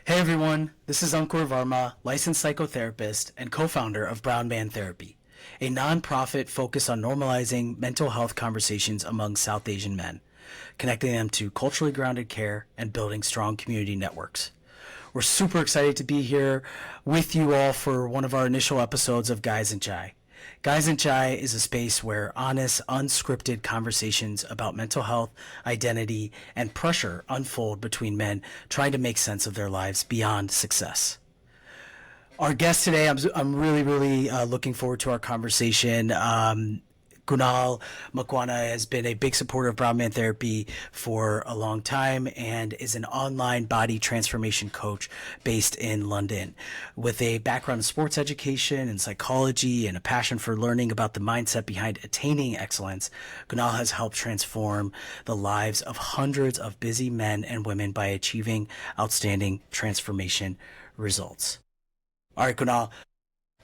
Hey everyone, this is Ankur Varma, licensed psychotherapist and co founder of Brown Man Therapy, a nonprofit focused on normalizing mental health conversations among South Asian men, connecting them to culturally grounded care and building strong community networks. We're super excited to be here with you all for one of our initial episodes of Guys and Chai. Guys and Chai is a space where honest, unscripted conversations about mental health, identity, and pressure unfold between men trying to make sense of their lives beyond success. Our guest today, I'm really looking forward to our conversation. Kunal Makwana has been a big supporter of Brown Man Therapy for a long time and is an online body transformation coach based in London. With a background in sports education and psychology and a passion for learning about the mindset behind attaining excellence, Kunal has helped transform the lives of hundreds of busy men and women by achieving outstanding transformation results. All right, Kunal,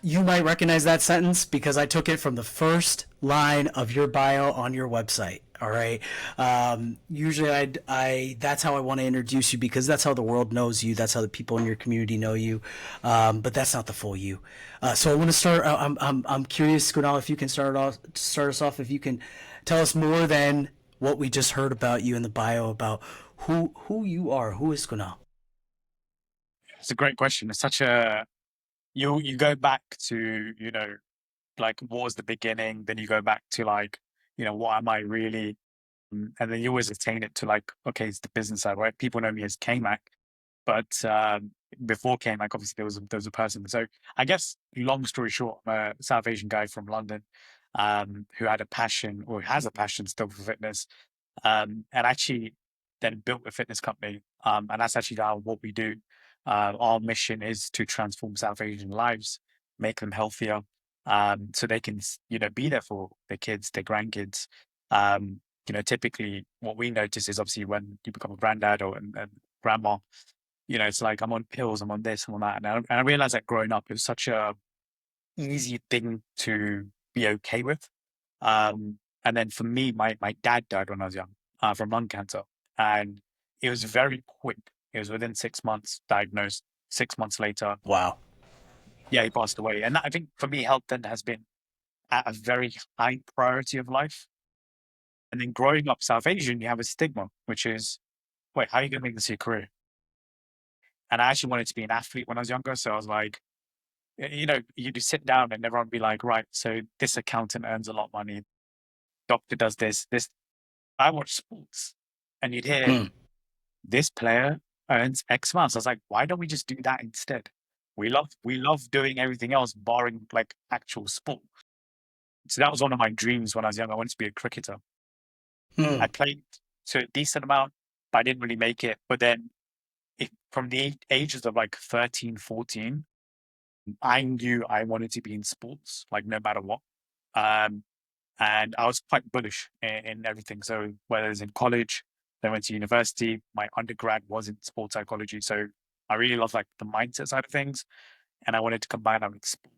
you might recognize that sentence because I took it from the first line of your bio on your website. All right. Usually, that's how I want to introduce you because that's how the world knows you. That's how the people in your community know you. But that's not the full you. So I want to start. I'm curious, Kunal, if you can start us off. If you can tell us more than what we just heard about you in the bio about who you are. Who is Kunal? It's a great question. It's such a you go back to, like what was the beginning, then you go back to like, what am I really? And then you always attain it to like, okay, it's the business side, right? People know me as K-Mac, but before K-Mac, obviously there was a person. So I guess long story short, I'm a South Asian guy from London, who had a passion or has a passion still for fitness, and actually then built a fitness company. And that's actually now what we do. Our mission is to transform South Asian lives, make them healthier, so they can, be there for their kids, their grandkids. Typically what we notice is obviously when you become a granddad or and grandma, it's like I'm on pills, I'm on this, I'm on that. And I realized that growing up, it was such a easy thing to be okay with. And then for me, my dad died when I was young, from lung cancer, and it was very quick. It was within 6 months diagnosed. 6 months later, Wow. yeah, he passed away. And that, I think for me, health then has been at a very high priority of life. And then growing up South Asian, you have a stigma, which is, wait, how are you going to make this your career? And I actually wanted to be an athlete when I was younger, so I was like, you do sit down and everyone would be like, right, so this accountant earns a lot of money, doctor does this. I watch sports, and you'd hear Hmm. this player earns X amount. So I was like, why don't we just do that instead? We love doing everything else, barring like actual sport. So that was one of my dreams when I was young. I wanted to be a cricketer. I Hmm. played to a decent amount, but I didn't really make it. But then, from the ages of like 13, 14, I knew I wanted to be in sports, like no matter what. Um, and I was quite bullish in everything. So whether it's in college, then went to university. My undergrad was in sports psychology, so I really love like the mindset side of things, and I wanted to combine that with sport.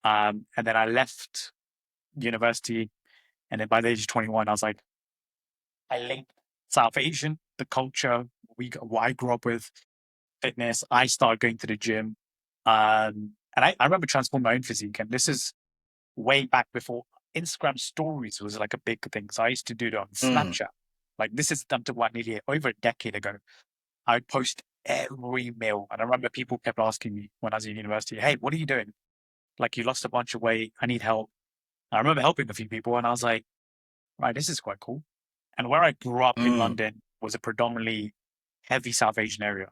And then I left university, and then by the age of 21, I was like, I linked South Asian, the culture what I grew up with, fitness. I started going to the gym, and I remember transforming my own physique, and this is way back before Instagram stories was like a big thing. So I used to do it on Hmm. Snapchat. Like this is up to what nearly over a decade ago. I would post every meal. And I remember people kept asking me when I was in university, hey, what are you doing? Like you lost a bunch of weight. I need help. I remember helping a few people and I was like, right, this is quite cool. And where I grew up in Hmm. London was a predominantly heavy South Asian area.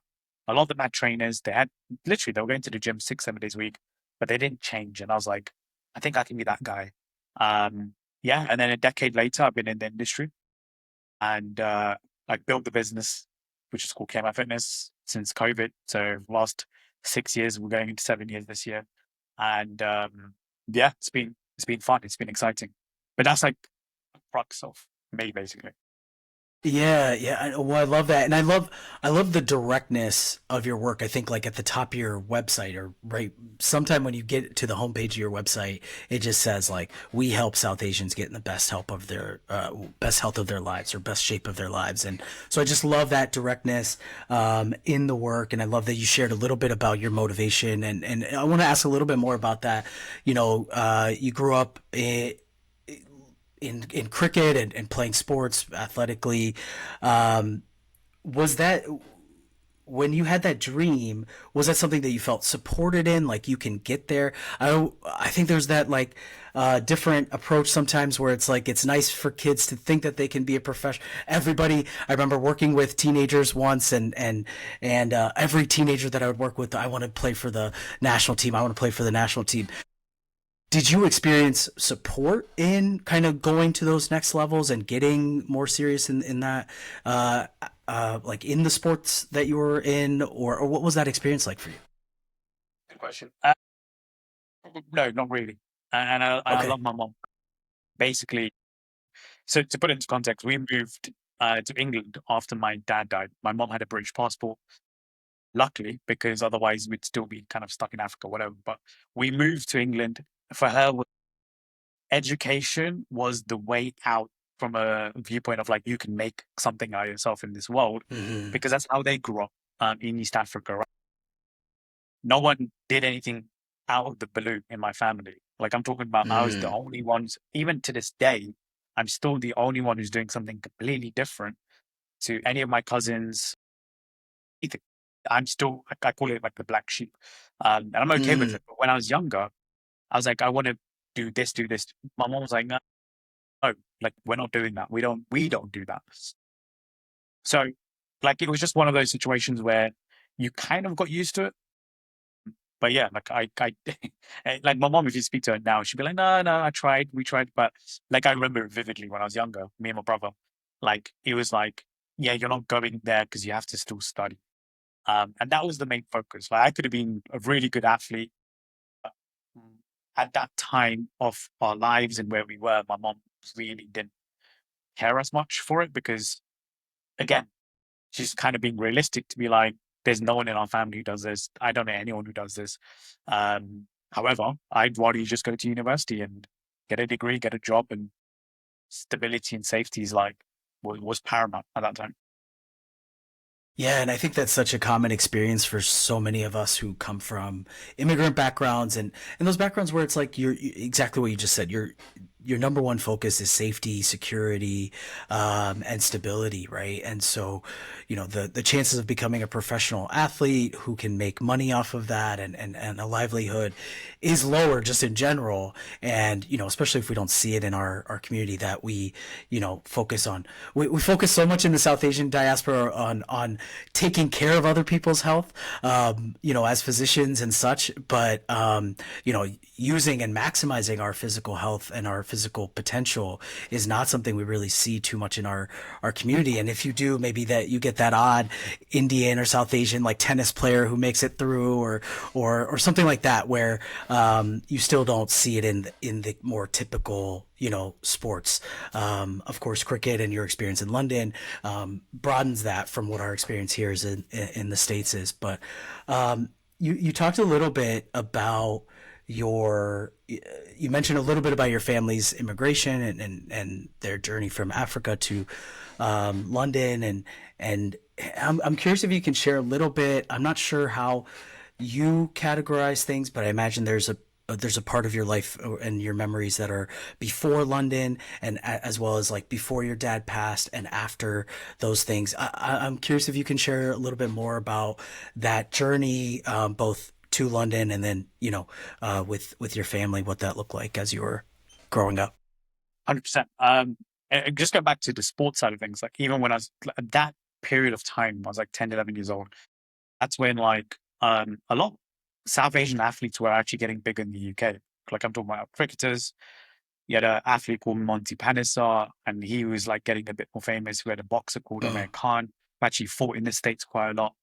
A lot of them had trainers. They had literally, they were going to the gym 6, 7 days a week, but they didn't change. And I was like, I think I can be that guy. Yeah. And then a decade later, I've been in the industry and I built the business, which is called KMI Fitness since COVID. So last 6 years, we're going into 7 years this year. And yeah, it's been fun. It's been exciting. But that's like the crux of me, basically. Yeah, yeah. Well, I love that, and I love the directness of your work. I think like at the top of your website, or right, sometime when you get to the homepage of your website, it just says like, "We help South Asians get in the best help of their best health of their lives, or best shape of their lives." And so I just love that directness in the work, and I love that you shared a little bit about your motivation, and I want to ask a little bit more about that. You grew up in cricket and playing sports athletically. Um, was that when you had that dream? Was that something that you felt supported in? Like you can get there? I think there's that like different approach sometimes where it's like it's nice for kids to think that they can be a professional. Everybody, I remember working with teenagers once, and every teenager that I would work with, I want to play for the national team. I want to play for the national team. Did you experience support in kind of going to those next levels and getting more serious in that like in the sports that you were in, or what was that experience like for you? Good question. No, not really. I Okay. love my mom. Basically, so to put it into context, we moved to England after my dad died. My mom had a British passport, luckily, because otherwise we'd still be kind of stuck in Africa, whatever. But we moved to England. For her, education was the way out from a viewpoint of like you can make something out of yourself in this world, Hmm. because that's how they grew up in East Africa. Right? No one did anything out of the blue in my family. Like I'm talking about, I was the Mm. only ones. Even to this day, I'm still the only one who's doing something completely different to any of my cousins. Either. I'm still, I call it like the black sheep, and I'm okay with Mm. it. But when I was younger, I was like, I want to do this, do this. My mom was like, no, like we're not doing that. We don't do that. So, like, it was just one of those situations where you kind of got used to it. But yeah, like like my mom, if you speak to her now, she'd be like, no, no, I tried, we tried. But like, I remember vividly when I was younger, me and my brother, like, it was like, yeah, you're not going there because you have to still study. And that was the main focus. Like, I could have been a really good athlete. Mm, At that time of our lives and where we were, my mom really didn't care as much for it because, again, she's kind of being realistic to be like, there's no one in our family who does this. I don't know anyone who does this. However, I'd rather you just go to university and get a degree, get a job, and stability and safety is like was paramount at that time. Yeah, and I think that's such a common experience for so many of us who come from immigrant backgrounds, and those backgrounds where it's like exactly what you just said. Your number one focus is safety, security, and stability, right? And so, the chances of becoming a professional athlete who can make money off of that, and a livelihood is lower just in general. And especially if we don't see it in our community, that we focus on. We focus so much in the South Asian diaspora on taking care of other people's health, as physicians and such, but using and maximizing our physical health and our physical potential is not something we really see too much in our community. And if you do, maybe that you get that odd Indian or South Asian like tennis player who makes it through, or something like that, where you still don't see it in the more typical sports. Of course, cricket and your experience in London broadens that from what our experience here is in the States is. But you talked a little bit about your you mentioned a little bit about your family's immigration and their journey from Africa to London, and I'm curious if you can share a little bit. I'm not sure how you categorize things, but I imagine there's a part of your life and your memories that are before London, and as well as like before your dad passed and after those things. I'm curious if you can share a little bit more about that journey, both to London and then with your family, what that looked like as you were growing up. 100%. And just go back to the sports side of things. Like even when I was at that period of time, I was like 10, 11 years old. That's when like a lot of South Asian athletes were actually getting big in the UK. Like I'm talking about cricketers. You had an athlete called Monty Panesar, and he was like getting a bit more famous. We had a boxer called Uh, Amir Khan, who actually fought in the States quite a lot.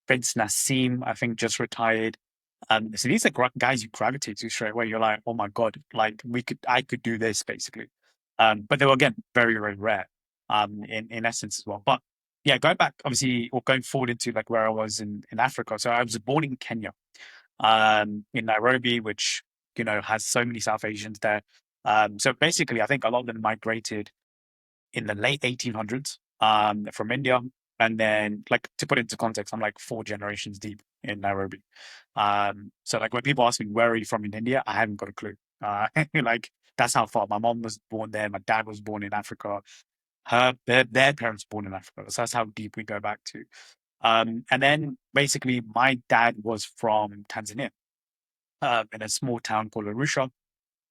Prince Nassim, I think, just retired. So these are guys you gravitate to straight away. You're like, oh my God, like I could do this basically. But they were again very, very rare. in essence as well. But yeah, going back, obviously, or going forward into like where I was in Africa. So I was born in Kenya, in Nairobi, which, has so many South Asians there. So basically, I think a lot of them migrated in the late 1800s, from India. And then, like, to put it into context, I'm like four generations deep in Nairobi. So like when people ask me, where are you from in India? I haven't got a clue. Like, that's how far. My mom was born there. My dad was born in Africa. Their parents were born in Africa. So that's how deep we go back to. And then basically my dad was from Tanzania, in a small town called Arusha.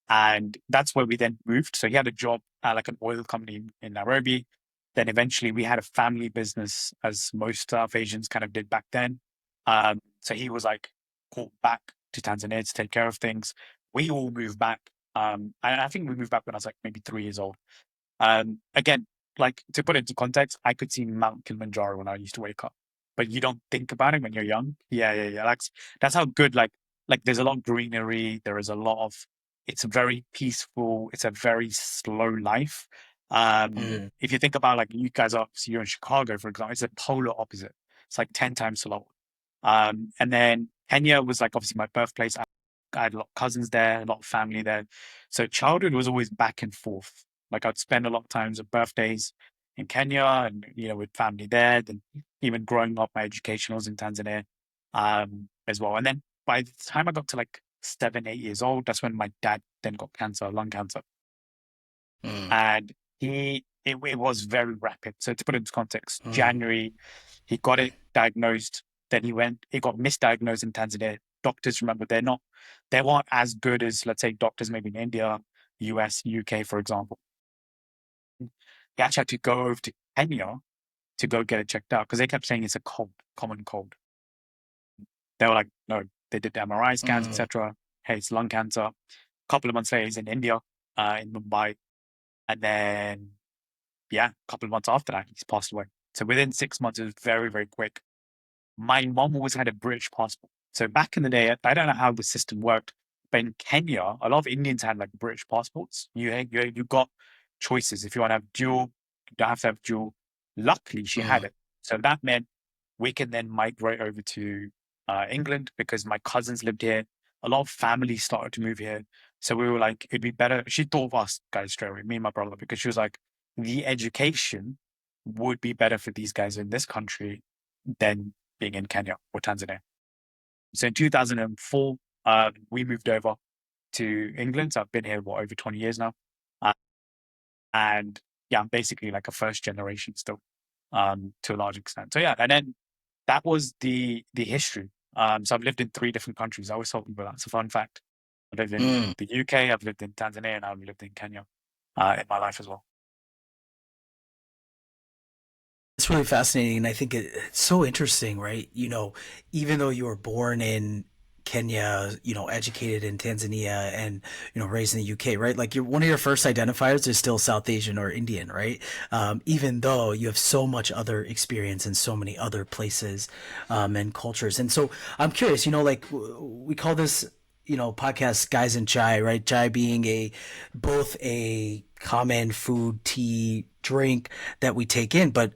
And that's where we then moved. So he had a job at like an oil company in Nairobi. Then eventually we had a family business, as most South Asians kind of did back then. So he was like called back to Tanzania to take care of things. We all moved back. And I think we moved back when I was like maybe 3 years old. Again, like, to put it into context, I could see Mount Kilimanjaro when I used to wake up, but you don't think about it when you're young. Yeah, yeah, yeah. That's how good. Like there's a lot of greenery. There is a lot of. It's very peaceful. It's a very slow life. Mm, If you think about, like, you guys are, so you're in Chicago, for example, it's a polar opposite. It's like 10 times slower. And then Kenya was like obviously my birthplace. I had a lot of cousins there, a lot of family there. So childhood was always back and forth. Like, I'd spend a lot of times at birthdays in Kenya and, with family there. Then even growing up, my education was in Tanzania, as well. And then by the time I got to like 7, 8 years old, that's when my dad then got cancer, lung cancer. mm, And it was very rapid. So to put it into context, mm, January, he got it diagnosed. Then it got misdiagnosed in Tanzania. Doctors, remember, they weren't as good as, let's say, doctors maybe in India, US, UK, for example. He actually had to go over to Kenya to go get it checked out because they kept saying it's a cold, common cold. They were like, no, they did the MRI scans, mm. etc. Hey, it's lung cancer. A couple of months later, he's in India, in Mumbai. And then, yeah, a couple of months after that, he's passed away. So within 6 months, it was very, very quick. My mom always had a British passport. So back in the day, I don't know how the system worked, but in Kenya, a lot of Indians had like British passports. You got choices. If you want to have dual, you don't have to have dual. Luckily, she had Mm, it. So that meant we can then migrate over to, England, because my cousins lived here. A lot of families started to move here. So we were like, it'd be better. She thought of us guys straight away, me and my brother, because she was like, the education would be better for these guys in this country than being in Kenya or Tanzania. So in 2004, we moved over to England. So I've been here, over 20 years now. Uh, and yeah, I'm basically like a first generation still, to a large extent. So yeah, and then that was the history. So I've lived in 3 different countries. I always tell people that's a fun fact. I've lived in mm. the UK, I've lived in Tanzania, and I've lived in Kenya, in my life as well. It's really fascinating, and I think it's so interesting, right? Even though you were born in Kenya, educated in Tanzania, and raised in the UK, right? Like, one of your first identifiers is still South Asian or Indian, right? Even though you have so much other experience in so many other places, and cultures. And so I'm curious, like, we call this, podcast Guys and Chai, right? Chai being both a common food, tea, drink that we take in, but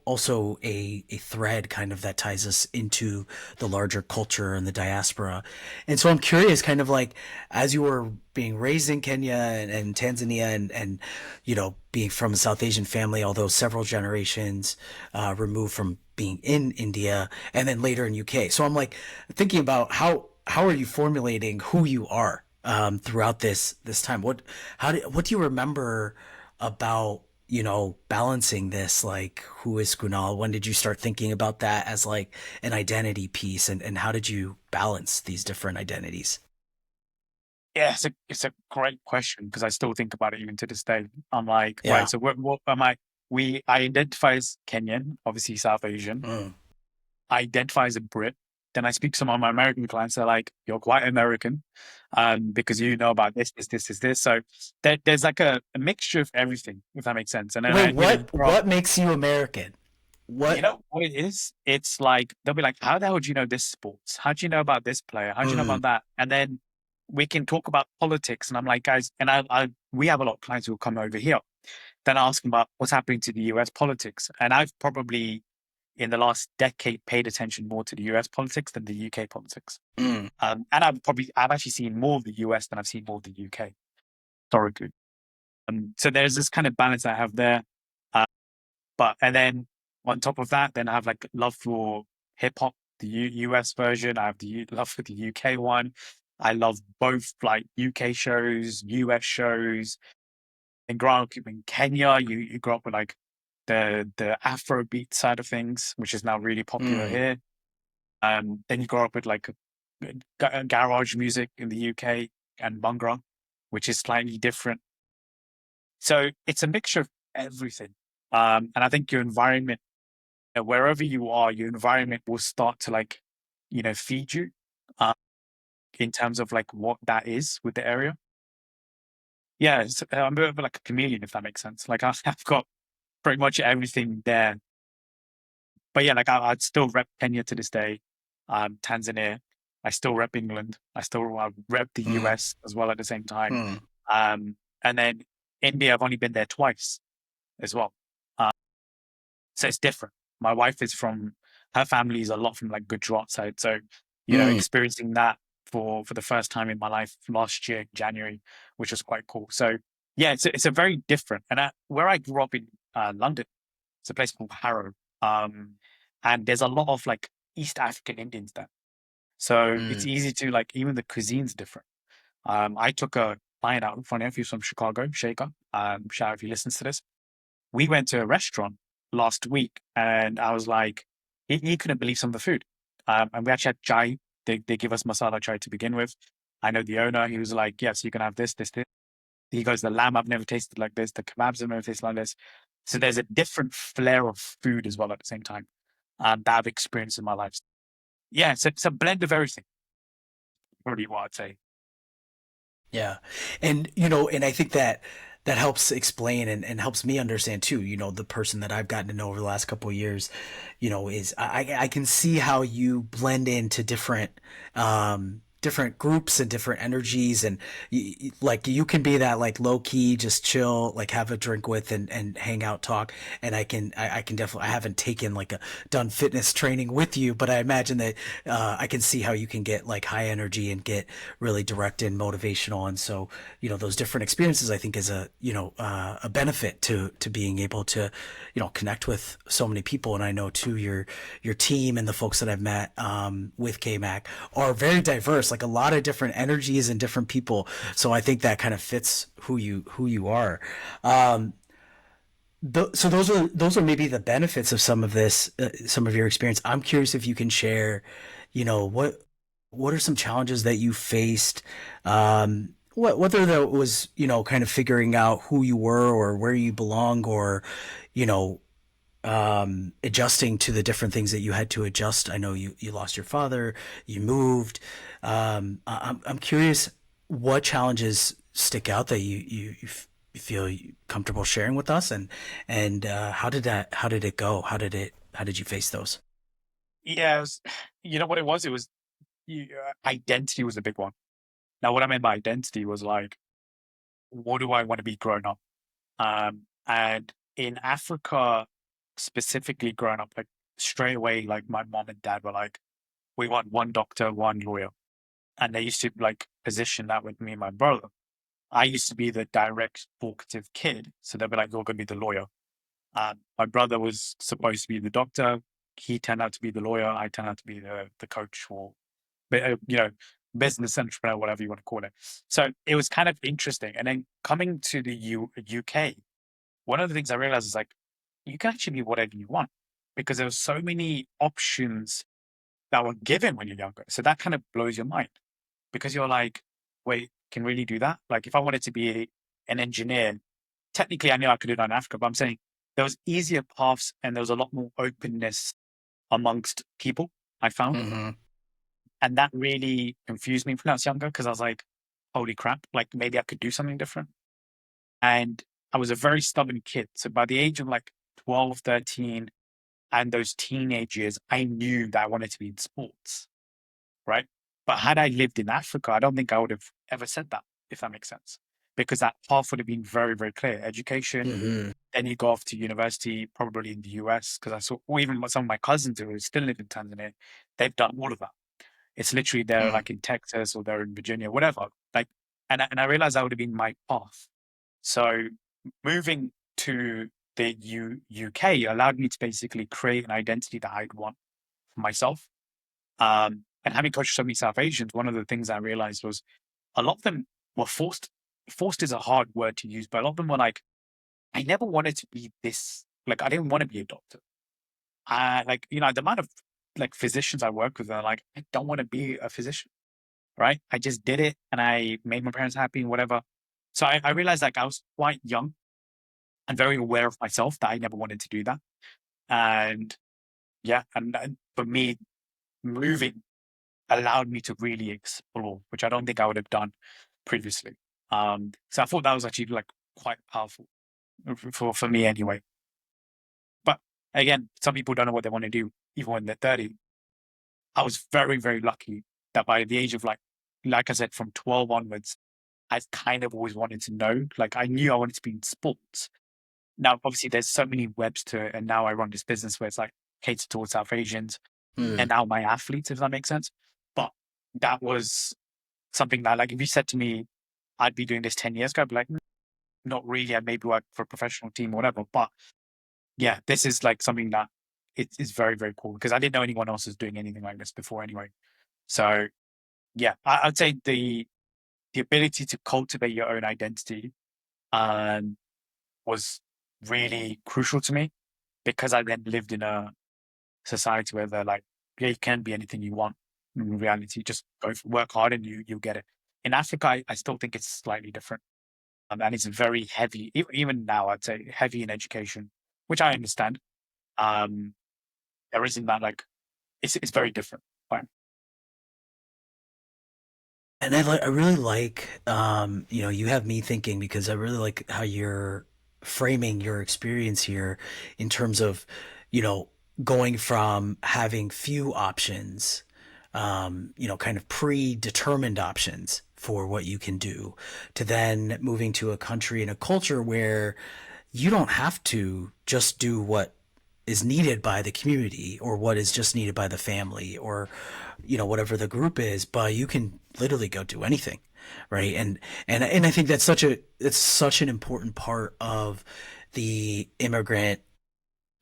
also a thread kind of that ties us into the larger culture and the diaspora. And so I'm curious, kind of like, as you were being raised in Kenya and Tanzania, and being from a South Asian family, although several generations removed from being in India, and then later in UK. So I'm like thinking about how are you formulating who you are, throughout this time? What do you remember about balancing this? Like, who is Kunal? When did you start thinking about that as like an identity piece, and how did you balance these different identities? Yeah, it's a great question because I still think about it even to this day. I'm like, right, Yeah. so what am I? I identify as Kenyan, obviously South Asian. Mm, I identify as a Brit. Then I speak to some of my American clients. They're like, "You're quite American, because you know about this." So there's like a mixture of everything, if that makes sense. And then wait, you grow up. what makes you American? You What? know what it is? It's like they'll be like, "How the hell do you know this sports? How do you know about this player? How do you know Mm, about that?" And then we can talk about politics, and I'm like, guys, and we have a lot of clients who will come over here. then I ask them about what's happening to the US politics. And I've probably in the last decade paid attention more to the US politics than the UK politics. Mm, And I've actually seen more of the US than I've seen more of the UK historically. So there's this kind of balance I have there. Uh, but and then on top of that, then I have like love for hip hop, the US version. I have the love for the UK one. I love both like UK shows, US shows. And growing up in Kenya, you grow up with like the Afrobeat side of things, which is now really popular mm, here. Then you grow up with like garage music in the UK and Bhangra, which is slightly different. So it's a mixture of everything. And I think your environment, wherever you are, your environment will start to like, feed you uh, in terms of like what that is with the area. Yeah, I'm a bit of like a chameleon, if that makes sense. Like I've got pretty much everything there. But yeah, like I'd still rep Kenya to this day, Tanzania. I still rep England. I still rep the mm, US as well at the same time. mm, And then India, I've only been there twice as well. Uh, so it's different. My wife is from, her family is a lot from like Gujarat side. So, mm, experiencing that for the first time in my life last year, January, which was quite cool. So yeah, it's a very different. And where I grew up in London, it's a place called Harrow. Um, and there's a lot of like East African Indians there. So it's mm, easy to like, even the cuisine's different. I took a client out, funny enough, he's from Chicago, Shaker. Shout out if he listens to this. We went to a restaurant last week and I was like, he couldn't believe some of the food. And we actually had chai. They give us masala chai to begin with. I know the owner, he was like, yes, you can have this, this, this. He goes, the lamb I've never tasted like this, the kebabs I've never tasted like this. So there's a different flair of food as well at the same time that I've experienced in my life. Yeah, it's a blend of everything, probably what I'd say. yeah. And, and I think that that helps explain and helps me understand too, the person that I've gotten to know over the last couple of years, is I can see how you blend into different groups and different energies and like you can be that like low key just chill like have a drink with and hang out talk and I can definitely I haven't taken like a done fitness training with you but I imagine that I can see how you can get like high energy and get really direct and motivational and so those different experiences I think is a benefit to being able to connect with so many people and I know too your team and the folks that I've met with KMAC are very diverse like a lot of different energies and different people so I think that kind of fits who you are um, so those are maybe the benefits of some of this some of your experience. I'm curious if you can share what are some challenges that you faced whether that was kind of figuring out who you were or where you belong or you know adjusting to the different things that you had to adjust. I know you lost your father, you moved. I'm curious what challenges stick out that you feel comfortable sharing with us, and how did it go? How did you face those? Yeah, you know what it was? It was identity was a big one. Now, what I meant by identity was like, what do I want to be grown up? And in Africa, specifically growing up, like straight away, like my mom and dad were like, we want one doctor, one lawyer. And they used to like position that with me and my brother. I used to be the direct talkative kid. So they'd be like, you're going to be the lawyer. My brother was supposed to be the doctor. He turned out to be the lawyer. I turned out to be the coach or, business entrepreneur, whatever you want to call it. So it was kind of interesting. And then coming to the UK, one of the things I realized is like, you can actually be whatever you want because there were so many options that were given when you're younger. So that kind of blows your mind because you're like, wait, can really do that? Like if I wanted to be an engineer, technically I knew I could do that in Africa, but I'm saying there was easier paths and there was a lot more openness amongst people I found. Mm-hmm. And that really confused me when I was younger because I was like, holy crap, like maybe I could do something different. And I was a very stubborn kid. So by the age of like 12, 13, and those teenage years, I knew that I wanted to be in sports, right? But had I lived in Africa, I don't think I would have ever said that, if that makes sense. because that path would have been very, very clear. Education, Hmm. then you go off to university, probably in the US, because I saw, or even some of my cousins who still live in Tanzania, they've done all of that. It's literally they're Mm. like in Texas or they're in Virginia, whatever. Like, and I realized that would have been my path. So moving to the UK allowed me to basically create an identity that I'd want for myself. And having coached so many South Asians, one of the things I realized was a lot of them were forced. Forced is a hard word to use, but a lot of them were like, I never wanted to be this. Like, I didn't want to be a doctor. Like, the amount of like physicians I work with are like, I don't want to be a physician, right? I just did it and I made my parents happy and whatever. So I realized like I was quite young and very aware of myself that I never wanted to do that. And yeah, and for me, moving allowed me to really explore, which I don't think I would have done previously. So I thought that was actually like quite powerful for me anyway. But again, some people don't know what they want to do even when they're 30. I was very, very lucky that by the age of like I said, from 12 onwards, I kind of always wanted to know. Like I knew I wanted to be in sports. Now, obviously, there's so many webs to it, and now I run this business where it's like catered towards South Asians, and Mm. now my athletes, if that makes sense. But that was something that, like, if you said to me, I'd be doing this 10 years ago, I'd be like, not really. I'd maybe work for a professional team or whatever. But yeah, this is like something that it is very, very cool because I didn't know anyone else was doing anything like this before anyway. So yeah, I'd say the ability to cultivate your own identity um, was really crucial to me because I then lived in a society where they're like, yeah, you can be anything you want. In reality, just work hard and you'll get it. In Africa, I still think it's slightly different. And it's very heavy, even now, I'd say heavy in education, which I understand. Um, there isn't that like, it's very different. Right. And I really like, you have me thinking because I really like how you're framing your experience here in terms of, you know, going from having few options, kind of predetermined options for what you can do, to then moving to a country and a culture where you don't have to just do what is needed by the community or what is just needed by the family or whatever the group is, but you can literally go do anything, right? And I think it's such an important part of the immigrant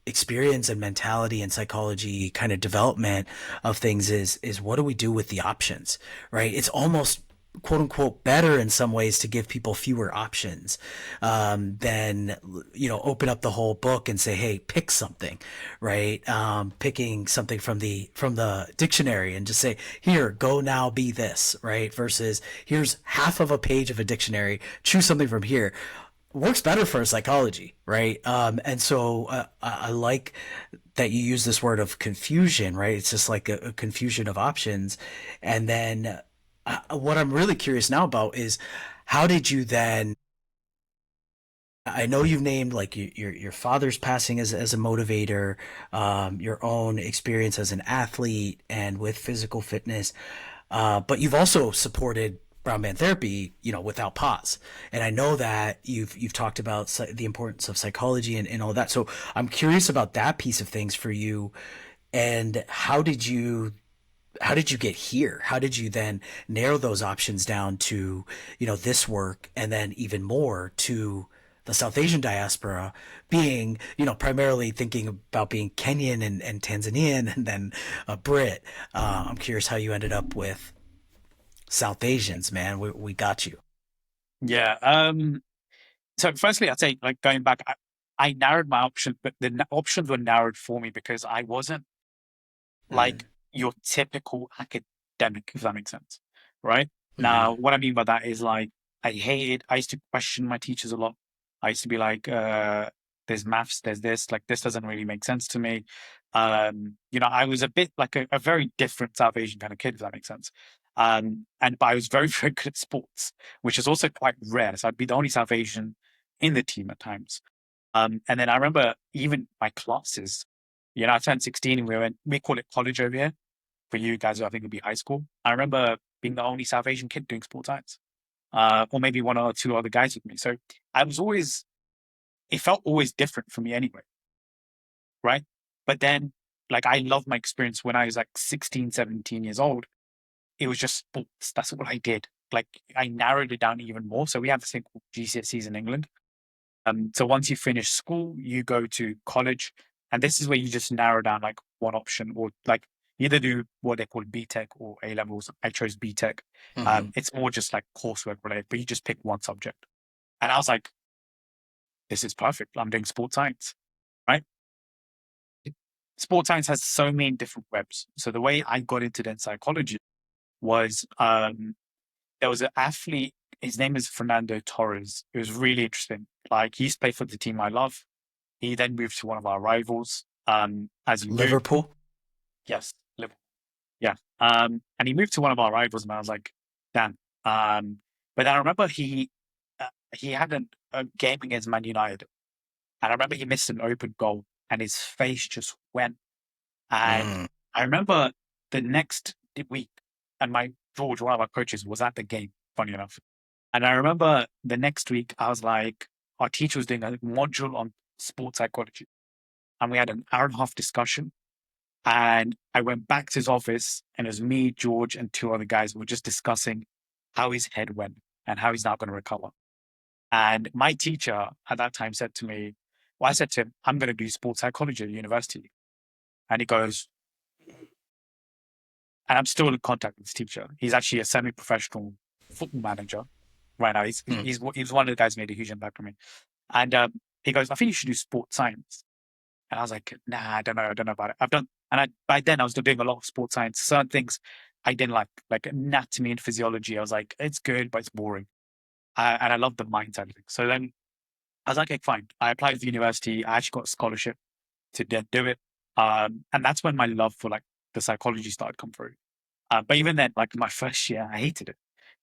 experience and mentality and psychology kind of development of things is what do we do with the options, right? It's almost quote unquote better in some ways to give people fewer options than open up the whole book and say, hey, pick something, right? Picking something from the dictionary and just say, here, go now be this, right? Versus here's half of a page of a dictionary, choose something from here, works better for psychology, right? And so I like that you use this word of confusion, right? It's just like a confusion of options. And then what I'm really curious now about is how did you then? I know you've named like your father's passing as a motivator, your own experience as an athlete and with physical fitness, but you've also supported brown band therapy, without pause. And I know that you've talked about the importance of psychology and all that. So I'm curious about that piece of things for you. And how did you get here? How did you then narrow those options down to, this work and then even more to the South Asian diaspora being, primarily thinking about being Kenyan and Tanzanian and then a Brit. I'm curious how you ended up with South Asians, man. We got you. Yeah. So firstly, I'd say like going back, I narrowed my options, but the options were narrowed for me because I wasn't Mm, like your typical academic, if that makes sense. Right? mm, Now, what I mean by that is like I used to question my teachers a lot. I used to be like, there's maths, there's this, like this doesn't really make sense to me. I was a bit like a very different South Asian kind of kid, if that makes sense. But I was very, very good at sports, which is also quite rare. So I'd be the only South Asian in the team at times. And then I remember even my classes, I turned 16 and we call it college over here. For you guys, I think it'd be high school. I remember being the only South Asian kid doing sports science. or maybe one or two other guys with me. So I was always, it felt always different for me anyway, right? But then, like, I love my experience when I was like 16, 17 years old. It was just sports. That's what I did. Like, I narrowed it down even more. So we have this thing called GCSEs in England. So once you finish school, you go to college, and this is where you just narrow down like one option, or like either do what they call BTEC or A levels. I chose BTEC. Hmm. It's more just like coursework related, but you just pick one subject. And I was like, this is perfect. I'm doing sports science, right? Sports science has so many different webs. So the way I got into then psychology was there was an athlete. His name is Fernando Torres. It was really interesting. Like, he used to play for the team I love. He then moved to one of our rivals, as you do. Liverpool. Yes, Liverpool. Yeah. And he moved to one of our rivals, and I was like, damn. But I remember he had a game against Man United, and I remember he missed an open goal, and his face just went. And Mm. I remember the next week, and my George, one of our coaches, was at the game, funny enough. And I remember the next week, I was like, our teacher was doing a module on sports psychology, and we had an hour and a half discussion. And I went back to his office, and it was me, George, and two other guys. We were just discussing how his head went and how he's not going to recover. And my teacher at that time said to me, well, I said to him, I'm going to do sports psychology at university. And he goes, and I'm still in contact with this teacher. He's actually a semi-professional football manager right now. Mm. He's one of the guys who made a huge impact on me. And he goes, I think you should do sports science. And I was like, nah, I don't know about it. And by then I was doing a lot of sports science. Certain things I didn't like anatomy and physiology. I was like, it's good, but it's boring. And I love the mind side of things. So then I was like, okay, fine. I applied to the university. I actually got a scholarship to do it. And that's when my love for like the psychology started come through. But even then, like my first year, I hated it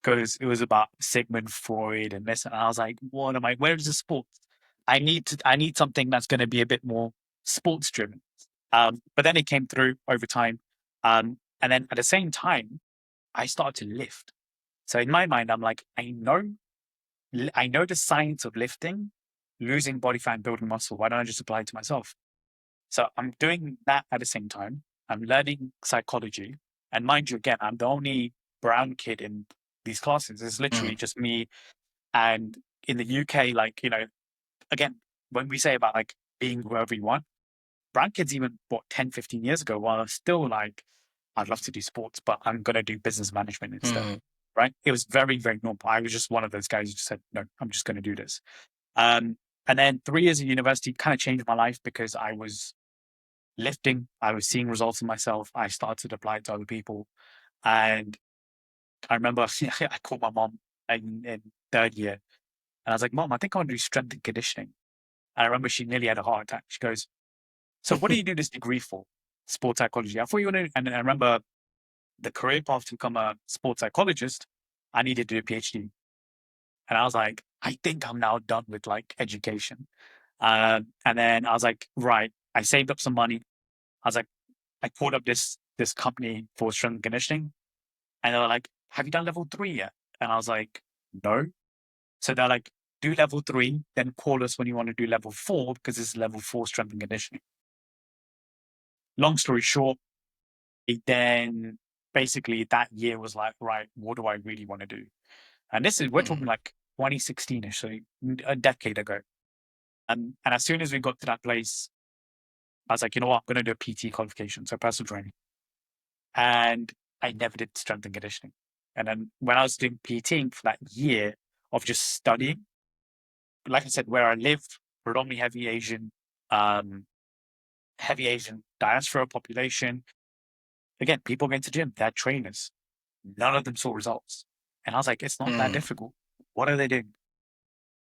because it was about Sigmund Freud and this, and I was like, what am I? Where is the sports? I need something that's going to be a bit more sports driven. But then it came through over time, and then at the same time, I started to lift. So in my mind, I'm like, I know the science of lifting, losing body fat, and building muscle. Why don't I just apply it to myself? So I'm doing that at the same time. I'm learning psychology. And mind you, again, I'm the only brown kid in these classes. It's Mm. literally just me. And in the UK, like, again, when we say about like being whoever you want, brown kids even, what, 10, 15 years ago, were still like, I'd love to do sports, but I'm going to do business management instead. Mm. Right. It was very, very normal. I was just one of those guys who just said, no, I'm just going to do this. Um, and then 3 years at university kind of changed my life because I was lifting. I was seeing results in myself. I started to apply it to other people. And I remember I called my mom in third year, and I was like, Mom, I think I want to do strength and conditioning. And I remember she nearly had a heart attack. She goes, so what do you do this degree for? Sports psychology. I thought you wanted, and I remember the career path to become a sports psychologist, I needed to do a PhD. And I was like, I think I'm now done with like education. And then I was like, right, I saved up some money. I was like, I called up this company for strength and conditioning, and they were like, "Have you done level 3 yet?" And I was like, "No." So they're like, "Do level 3, then call us when you want to do level 4 because this is level 4 strength and conditioning." Long story short, it then basically that year was like, right, what do I really want to do? And this is we're Mm. talking like 2016ish, so a decade ago. And as soon as we got to that place, I was like, you know what, I'm going to do a PT qualification, so personal training. And I never did strength and conditioning. And then when I was doing PTing for that year of just studying, like I said, where I lived, predominantly um, heavy Asian diaspora population. Again, people going to gym, they're trainers. None of them saw results. And I was like, it's not that Mm. difficult. What are they doing?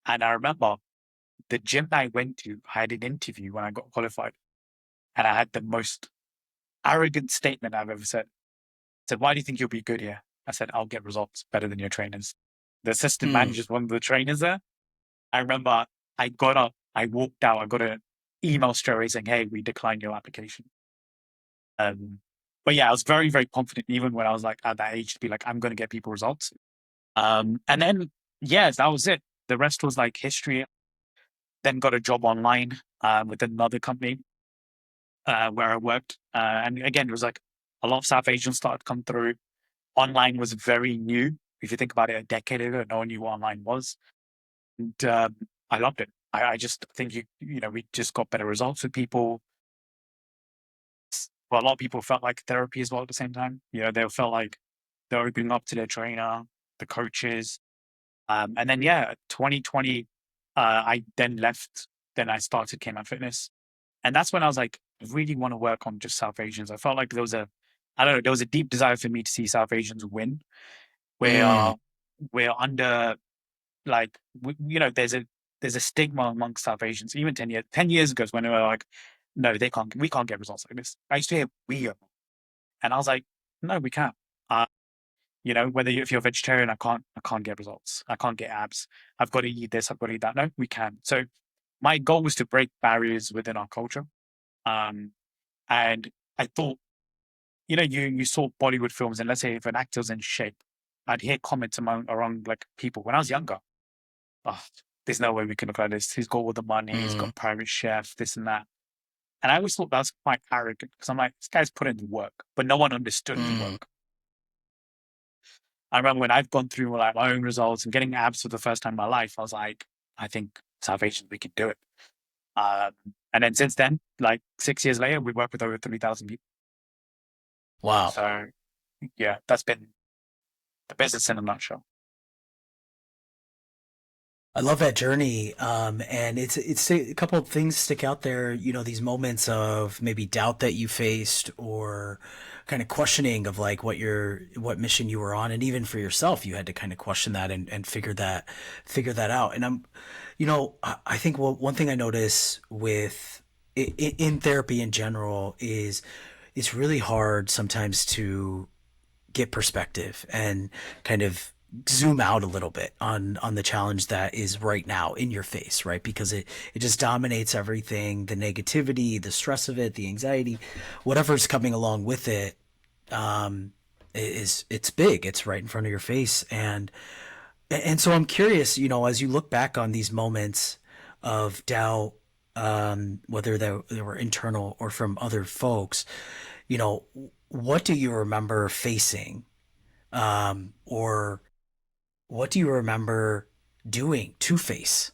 And I remember the gym that I went to, I had an interview when I got qualified, and I had the most arrogant statement I've ever said. Said, why do you think you'll be good here? I said, I'll get results better than your trainers. The assistant Mm. manager is one of the trainers there. I remember I got up, I walked out, I got an email straight away saying, hey, we declined your application. Um, but yeah, I was very, very confident, even when I was like at that age, to be like, I'm going to get people results. And then, yeah, that was it. The rest was like history. Then got a job online with another company where I worked. And again, it was like a lot of South Asians started to come through. Online was very new. If you think about it, a decade ago, no one knew what online was. And I loved it. I just think we just got better results with people. Well, a lot of people felt like therapy as well at the same time. They felt like they're opening up to their trainer, the coaches. And then, yeah, 2020, I then left. Then I started K-Man Fitness. And that's when I was like, I really want to work on just South Asians. I felt like I don't know, there was a deep desire for me to see South Asians win, Mm, where we're under, like, there's a stigma amongst South Asians. Even 10 years ago, when they were like, no, we can't get results like this. I used to hear we are, and I was like, no, we can't. Uh, if you're a vegetarian, I can't get results. I can't get abs. I've got to eat this. I've got to eat that. No, we can. So my goal was to break barriers within our culture. Um, and I thought, you saw Bollywood films, and let's say if an actor's in shape, I'd hear comments around like people when I was younger. Oh, there's no way we can look like this. He's got all the money. He's mm, got private chef, this and that. And I always thought that was quite arrogant because I'm like, this guy's put in the work, but no one understood the mm. work. I remember when I've gone through like my own results and getting abs for the first time in my life, I was like, I think South Asians, we can do it. Um, and then since then, like 6 years later, we work with over 3,000 people. Wow. So yeah, that's been the business in a nutshell. I love that journey, and it's a couple of things stick out there. These moments of maybe doubt that you faced, or kind of questioning of like what mission you were on, and even for yourself, you had to kind of question that and figure that out. And I think one thing I notice with in therapy in general is it's really hard sometimes to get perspective and kind of zoom out a little bit on the challenge that is right now in your face, right? Because it just dominates everything, the negativity, the stress of it, the anxiety, whatever's coming along with it. It's big, it's right in front of your face. And so I'm curious, as you look back on these moments of doubt, whether they were internal or from other folks, you know what do you remember facing, or what do you remember doing to face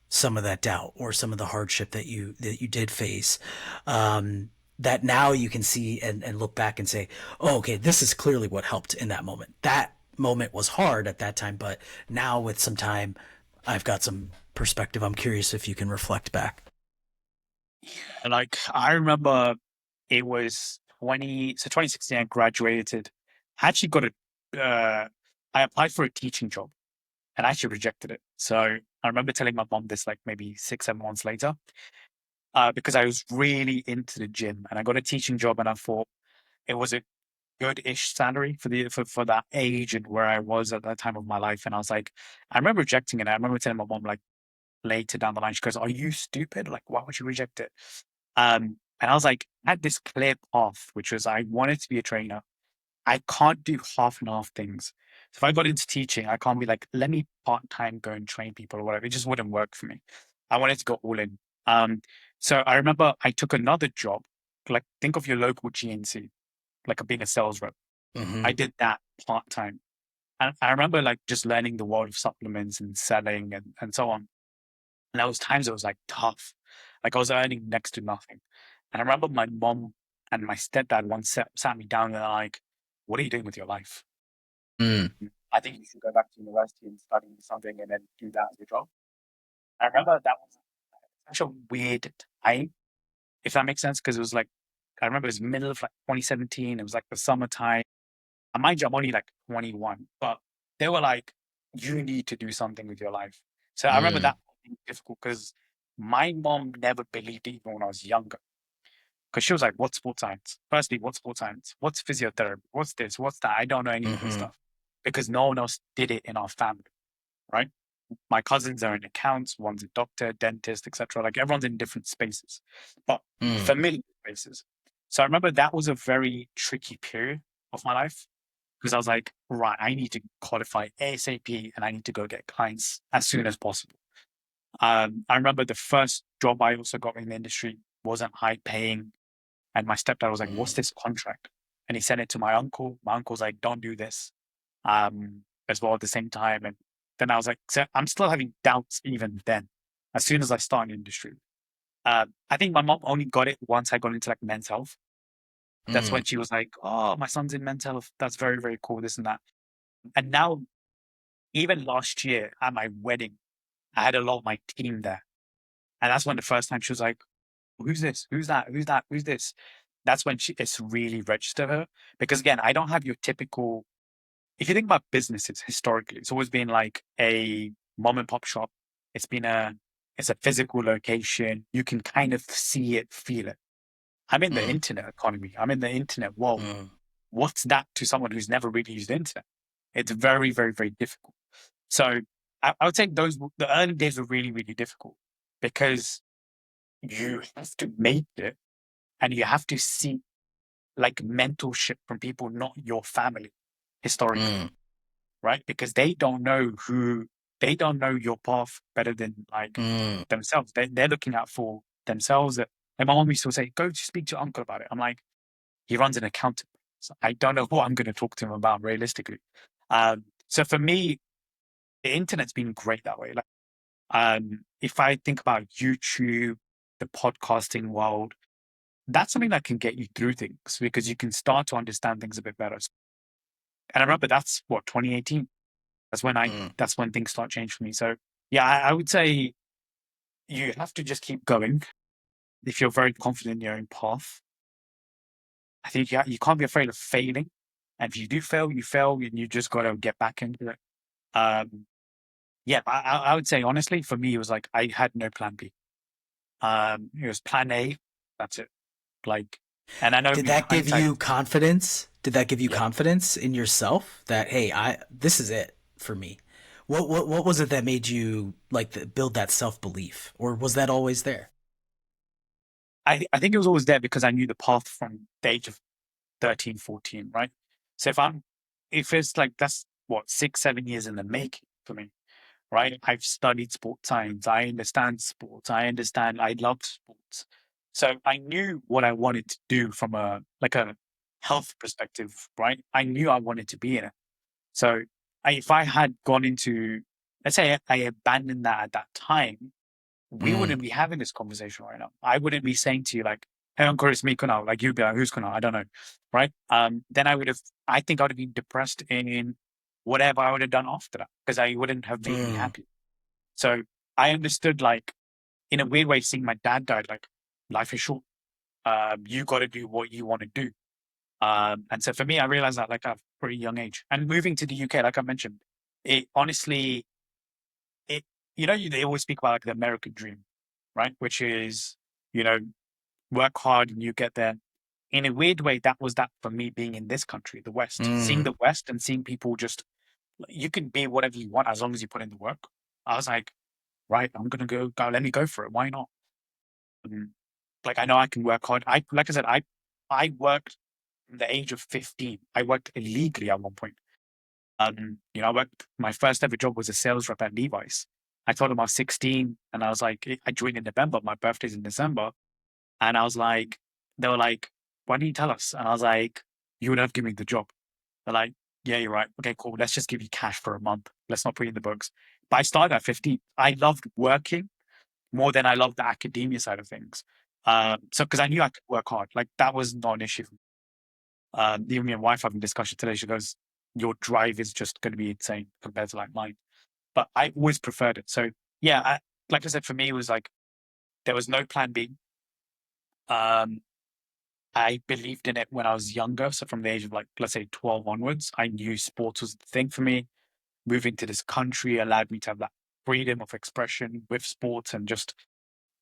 some of that doubt or some of the hardship that you did face, that now you can see and look back and say, oh, okay, this is clearly what helped in that moment. That moment was hard at that time, but now with some time, I've got some perspective. I'm curious if you can reflect back. And like I remember it was 2016, I graduated. I actually got I applied for a teaching job and I actually rejected it. So I remember telling my mom this like maybe 6, 7 months later, because I was really into the gym and I got a teaching job and I thought it was a good-ish salary for that age and where I was at that time of my life. And I was like, I remember rejecting it. I remember telling my mom like later down the line, she goes, "Are you stupid? Like, why would you reject it?" And I was like, I had this clear path, which was I wanted to be a trainer. I can't do half and half things. So if I got into teaching, I can't be like, let me part-time go and train people or whatever. It just wouldn't work for me. I wanted to go all in. Um, so I remember I took another job, like think of your local GNC, like being a sales rep. Mm-hmm. I did that part-time. And I remember like just learning the world of supplements and selling and so on. And there was times it was like tough. Like I was earning next to nothing. And I remember my mom and my stepdad once sat me down and they're like, "What are you doing with your life? Mm. I think you should go back to university and study something and then do that as your job." I remember that was such a weird time, if that makes sense, because it was like I remember it was middle of like 2017. It was like the summertime. And mind you, I'm only like 21, but they were like, you need to do something with your life. So I remember Mm. that being difficult because my mom never believed it even when I was younger. Because she was like, what's sports science? Firstly, what's sports science? What's physiotherapy? What's this? What's that? I don't know any of this Mm-hmm. stuff because no one else did it in our family, right? My cousins are in accounts, one's a doctor, dentist, etc. Like everyone's in different spaces, but Mm. familiar spaces. So I remember that was a very tricky period of my life because I was like, right, I need to qualify ASAP and I need to go get clients as soon as possible. I remember the first job I also got in the industry wasn't high paying. And my stepdad was like, what's Mm. this contract? And he sent it to my uncle. My uncle's like, don't do this. As well at the same time. And then I was like, so I'm still having doubts even then, as soon as I started in the industry. I think my mom only got it once I got into like men's health. That's Mm. when she was like, oh, my son's in men's health. That's very, very cool, this and that. And now, even last year at my wedding, I had a lot of my team there. And that's when the first time she was like, who's this? Who's that? Who's that? Who's this? That's when it's really registered her. Because again, I don't have your typical, if you think about businesses historically, it's always been like a mom and pop shop. It's been it's a physical location. You can kind of see it, feel it. I'm in the Mm. internet economy. I'm in the internet world. Mm. What's that to someone who's never really used the internet? It's very, very, very difficult. So I would say the early days were really, really difficult because you have to make it and you have to seek like mentorship from people, not your family, historically, Mm. right? Because they don't know your path better than like Mm. themselves. They're looking out for themselves. Like my mom used to say, go to speak to your uncle about it. I'm like, he runs an accounting. So I don't know what I'm going to talk to him about realistically. So for me, the internet's been great that way. Like, if I think about YouTube, the podcasting world, that's something that can get you through things because you can start to understand things a bit better. And I remember that's what 2018. Mm. That's when things start changing for me. So yeah, I would say you have to just keep going. If you're very confident in your own path, I think you can't be afraid of failing. And if you do fail, you fail, and you just got to get back into it. Um, yeah, I would say honestly, for me, it was like I had no plan B. It was plan A. That's it. Like, and I know Did in that give hindsight, you confidence? Did that give you yeah, confidence in yourself that hey, I this is it for me? What was it that made you like build that self belief, or was that always there? I think it was always there because I knew the path from the age of 13, 14, right? So if it's like that's what 6, 7 years in the making for me, right? I've studied sports science. I understand sports. I love sports. So I knew what I wanted to do from a health perspective, right? I knew I wanted to be in it. So if I had gone into, let's say I abandoned that at that time, we Mm. wouldn't be having this conversation right now. I wouldn't be saying to you like, "Hey, Ankur, it's me, Kunal." Like you'd be like, "Who's Kunal?" I don't know, right? Then I think I would have been depressed in whatever I would have done after that because I wouldn't have made me Mm. happy. So I understood, like, in a weird way, seeing my dad die. Like, life is short. You got to do what you want to do. And so for me, I realized that like at a pretty young age. And moving to the UK, like I mentioned, it honestly, it they always speak about like the American dream, right? Which is, you know, work hard and you get there. In a weird way, that was that for me being in this country, the West, seeing Mm. the West and seeing people just you can be whatever you want as long as you put in the work. I was like, right, I'm gonna go, let me go for it. Why not? Um, like I know I can work hard. Like I said, I worked from the age of 15. I worked illegally at one point. I worked my first ever job was a sales rep at Levi's. I told them I was 16 and I was like, I joined in November, my birthday's in December. And I was like, they were like, why didn't you tell us? And I was like, you would have given me the job. They're like, yeah, you're right. Okay, cool. Let's just give you cash for a month. Let's not put you in the books. But I started at 15. I loved working more than I loved the academia side of things. So because I knew I could work hard, like that was not an issue. Even my wife having a discussion today, she goes, your drive is just going to be insane compared to like mine. But I always preferred it. So yeah, like I said, for me, it was like there was no plan B. Um, I believed in it when I was younger. So from the age of like, let's say 12 onwards, I knew sports was the thing for me. Moving to this country allowed me to have that freedom of expression with sports and just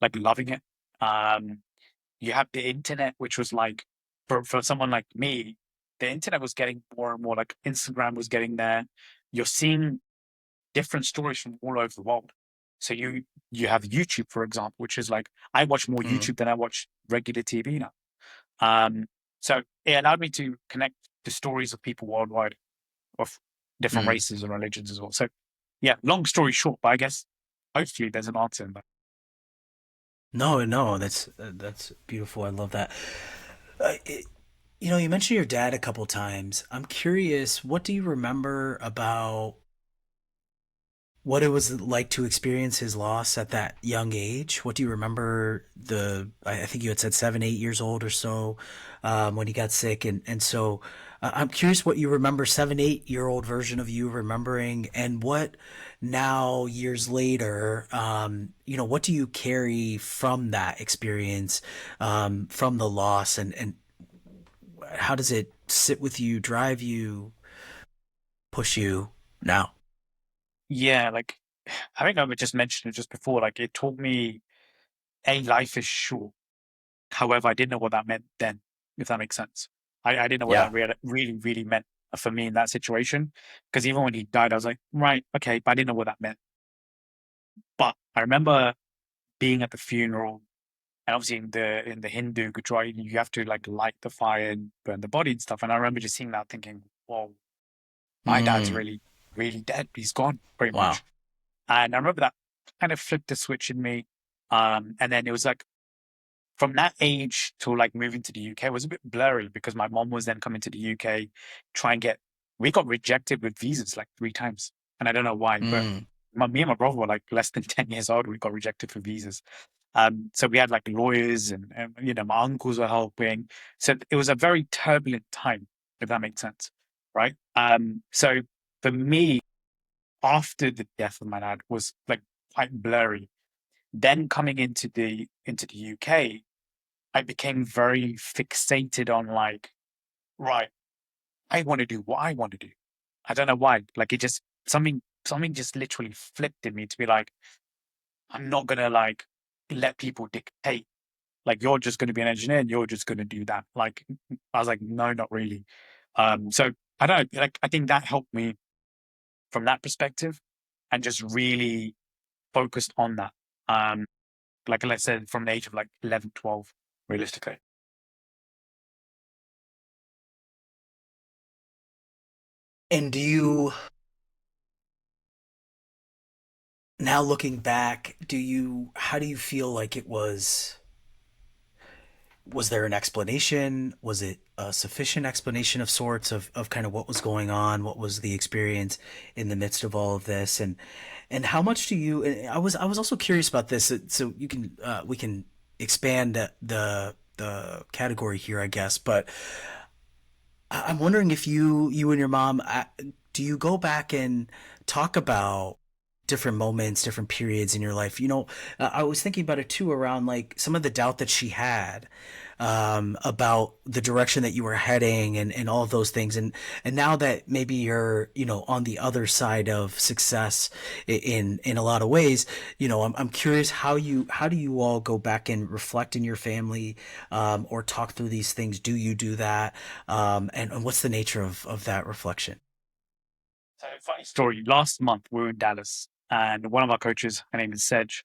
like loving it. Um, you have the internet, which was like, for someone like me, the internet was getting more and more like Instagram was getting there. You're seeing different stories from all over the world. So you have YouTube, for example, which is like I watch more Mm. YouTube than I watch regular TV now. Um, so it allowed me to connect the stories of people worldwide. of different Mm. races and religions as well. So yeah, long story short, but I guess hopefully there's an answer in that. No, no, that's beautiful. I love that. It, you mentioned your dad a couple times. I'm curious, what do you remember about what it was like to experience his loss at that young age? What do you remember I think you had said 7, 8 years old or so, when he got sick. And so I'm curious what you remember 7, 8 year old version of you remembering, and what now years later, what do you carry from that experience, from the loss, and how does it sit with you, drive you, push you now? Yeah, like I think I just mentioned it just before. Like it taught me a life is short. However, I didn't know what that meant then, if that makes sense. I didn't know what Yeah. that really meant for me in that situation. Because even when he died, I was like, right, okay, but I didn't know what that meant. But I remember being at the funeral, and obviously in the Hindu Gujarat, you have to like light the fire and burn the body and stuff. And I remember just seeing that, thinking, "Whoa, my dad's Mm. really dead. He's gone, pretty Wow. much." And I remember that kind of flipped the switch in me. And then it was like from that age to like moving to the UK was a bit blurry because my mom was then coming to the UK, try and get. We got rejected with visas like 3 times, and I don't know why, but Mm. me and my brother were like less than 10 years old. We got rejected for visas. So we had like lawyers and my uncles were helping. So it was a very turbulent time, if that makes sense, right? So for me, after the death of my dad was like quite blurry. Then coming into the UK, I became very fixated on like, right, I want to do what I want to do. I don't know why. Like it just something just literally flipped in me to be like, I'm not gonna like let people dictate. Like you're just gonna be an engineer and you're just gonna do that. Like I was like, no, not really. So I don't know, like I think that helped me from that perspective and just really focused on that. Like I said, from the age of like 11, 12, realistically. And now looking back, how do you feel like it was there an explanation? Was it a sufficient explanation of sorts of kind of what was going on? What was the experience in the midst of all of this? And how much do you, and I was also curious about this, so you can, we can expand the category here, I guess, but I'm wondering if you and your mom, do you go back and talk about different moments, different periods in your life? I was thinking about it too, around like some of the doubt that she had, about the direction that you were heading, and all of those things. And now that maybe you're, on the other side of success in a lot of ways, I'm curious how do you all go back and reflect in your family, or talk through these things? Do you do that? And what's the nature of that reflection? So funny story. Last month we were in Dallas, and one of our coaches, her name is Sedge,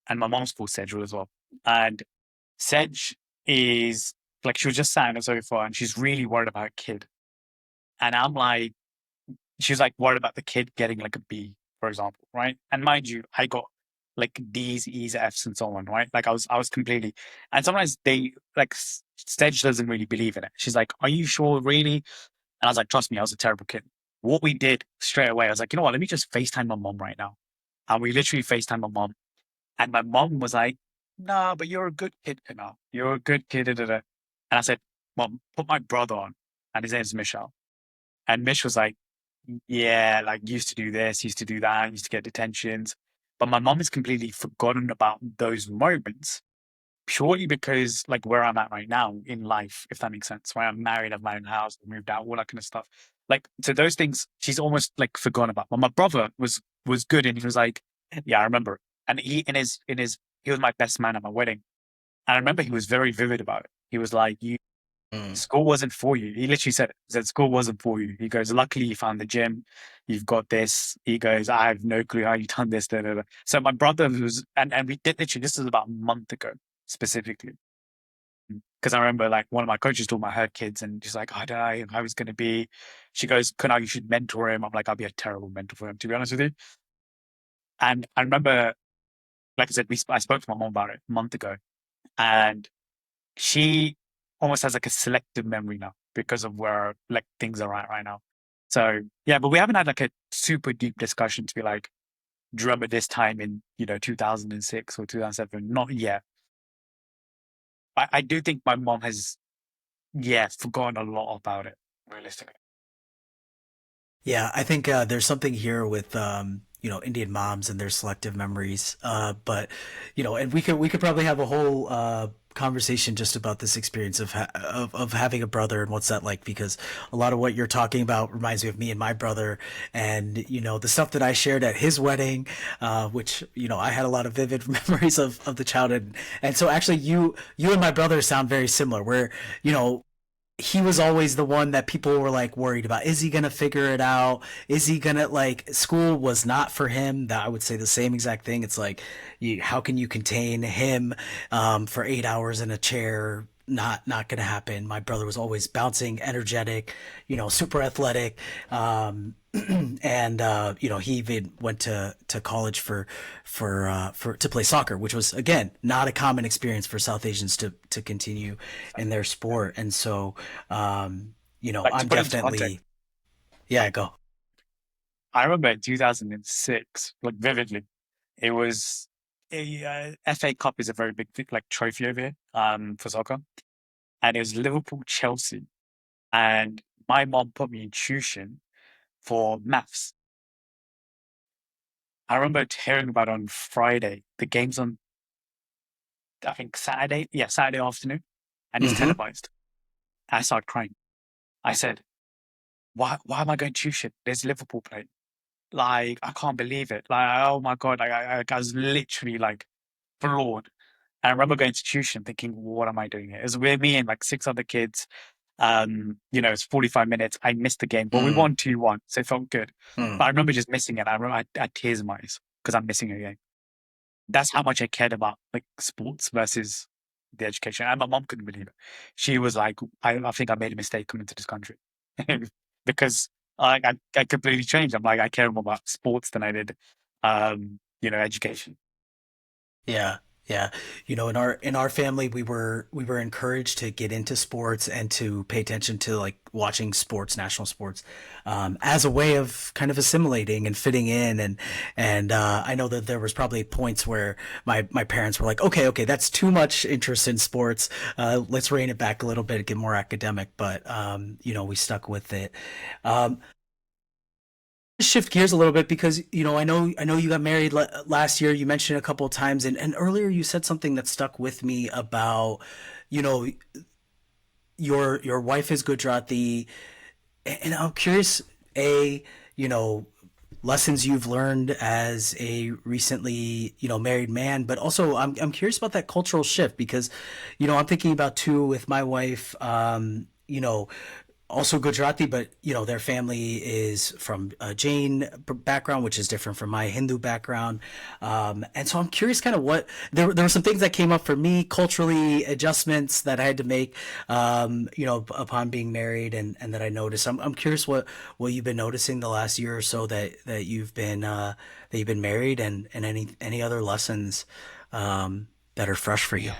and my mom's called Sedge as well. And Sedge is like she was just sat on the sofa, and she's really worried about her kid. And I'm like, she's like worried about the kid getting like a B, for example, right? And mind you, I got like D's, E's, F's, and so on, right? Like I was completely. And sometimes they like Sedge doesn't really believe in it. She's like, "Are you sure, really?" And I was like, trust me, I was a terrible kid. What we did straight away, I was like, you know what, let me just FaceTime my mom right now. And we literally FaceTime my mom. And my mom was like, nah, but you're a good kid, Kunal. You're a good kid. Da, da, da. And I said, Mom, put my brother on. And his name's Michelle. And Mish was like, yeah, like used to do this, used to do that, used to get detentions. But my mom has completely forgotten about those moments purely because like where I'm at right now in life, if that makes sense, where I'm married, I've my own house, moved out, all that kind of stuff. Like so those things she's almost like forgotten about. But my brother was good and he was like, yeah, I remember. And he was my best man at my wedding. And I remember he was very vivid about it. He was like, you Mm. school wasn't for you. He literally said it. He said school wasn't for you. He goes, luckily you found the gym. You've got this. He goes, I have no clue how you done this. Da, da, da. So my brother was and we did literally this is about a month ago specifically Because I remember like one of my coaches talking about her kids, and she's like, I don't know how he's going to be. She goes, Kunal, you should mentor him. I'm like, I'll be a terrible mentor for him, to be honest with you. And I remember, like I said, I spoke to my mom about it a month ago, and she almost has like a selective memory now because of where like things are at right now. So yeah, but we haven't had like a super deep discussion to be like, do you remember this time in 2006 or 2007? Not yet. I do think my mom has, yeah, forgotten a lot about it, realistically. Yeah, I think there's something here with Indian moms and their selective memories. But and we could probably have a whole conversation just about this experience of having a brother and what's that like, because a lot of what you're talking about reminds me of me and my brother, and the stuff that I shared at his wedding, which I had a lot of vivid memories of the childhood. And so actually you and my brother sound very similar, where you know he was always the one that people were like worried about. Is he gonna figure it out? Is he gonna, like, school was not for him? That I would say the same exact thing. It's like, how can you contain him for 8 hours in a chair? Not gonna happen. My brother was always bouncing, energetic, super athletic. And he even went to college for to play soccer, which was again not a common experience for South Asians to continue in their sport. And so Like to I'm put it into context, definitely, yeah, go. I remember in 2006, like vividly, it was a FA Cup is a very big like trophy over here for soccer, and it was Liverpool Chelsea, and my mom put me in tuition for maths. I remember hearing about it on Friday. The game's on, I think Saturday, yeah, Saturday afternoon, and it's Hmm. televised. I started crying. I said, why am I going tuition? There's Liverpool playing. Like, I can't believe it. Like, oh my God. Like, I was literally like floored. And I remember going to tuition thinking, what am I doing here? It was with me and like six other kids. It's 45 minutes. I missed the game, but we Mm, won 2-1. So it felt good. mm. But I remember just missing it. I remember I had tears in my eyes because I'm missing a game. That's how much I cared about like sports versus the education. And my mom couldn't believe it. She was like, I think I made a mistake coming to this country because I completely changed. I'm like, I care more about sports than I did, education. Yeah, yeah. In our family, we were encouraged to get into sports and to pay attention to, like, watching sports, national sports, as a way of kind of assimilating and fitting in. And I know that there was probably points where my parents were like, okay, okay, that's too much interest in sports. Let's rein it back a little bit, get more academic. But we stuck with it. Um, Shift gears a little bit because I know you got married last year. You mentioned it a couple of times, and earlier you said something that stuck with me about you know your wife is Gujarati, and I'm curious, a you know lessons you've learned as a recently married man, but also I'm curious about that cultural shift, because I'm thinking about too with my wife, also Gujarati, but their family is from a Jain background, which is different from my Hindu background, and so I'm curious, kind of what there were some things that came up for me culturally, adjustments that I had to make, upon being married, and that I noticed. I'm curious what you've been noticing the last year or so that you've been married, and any other lessons that are fresh for you. Yeah.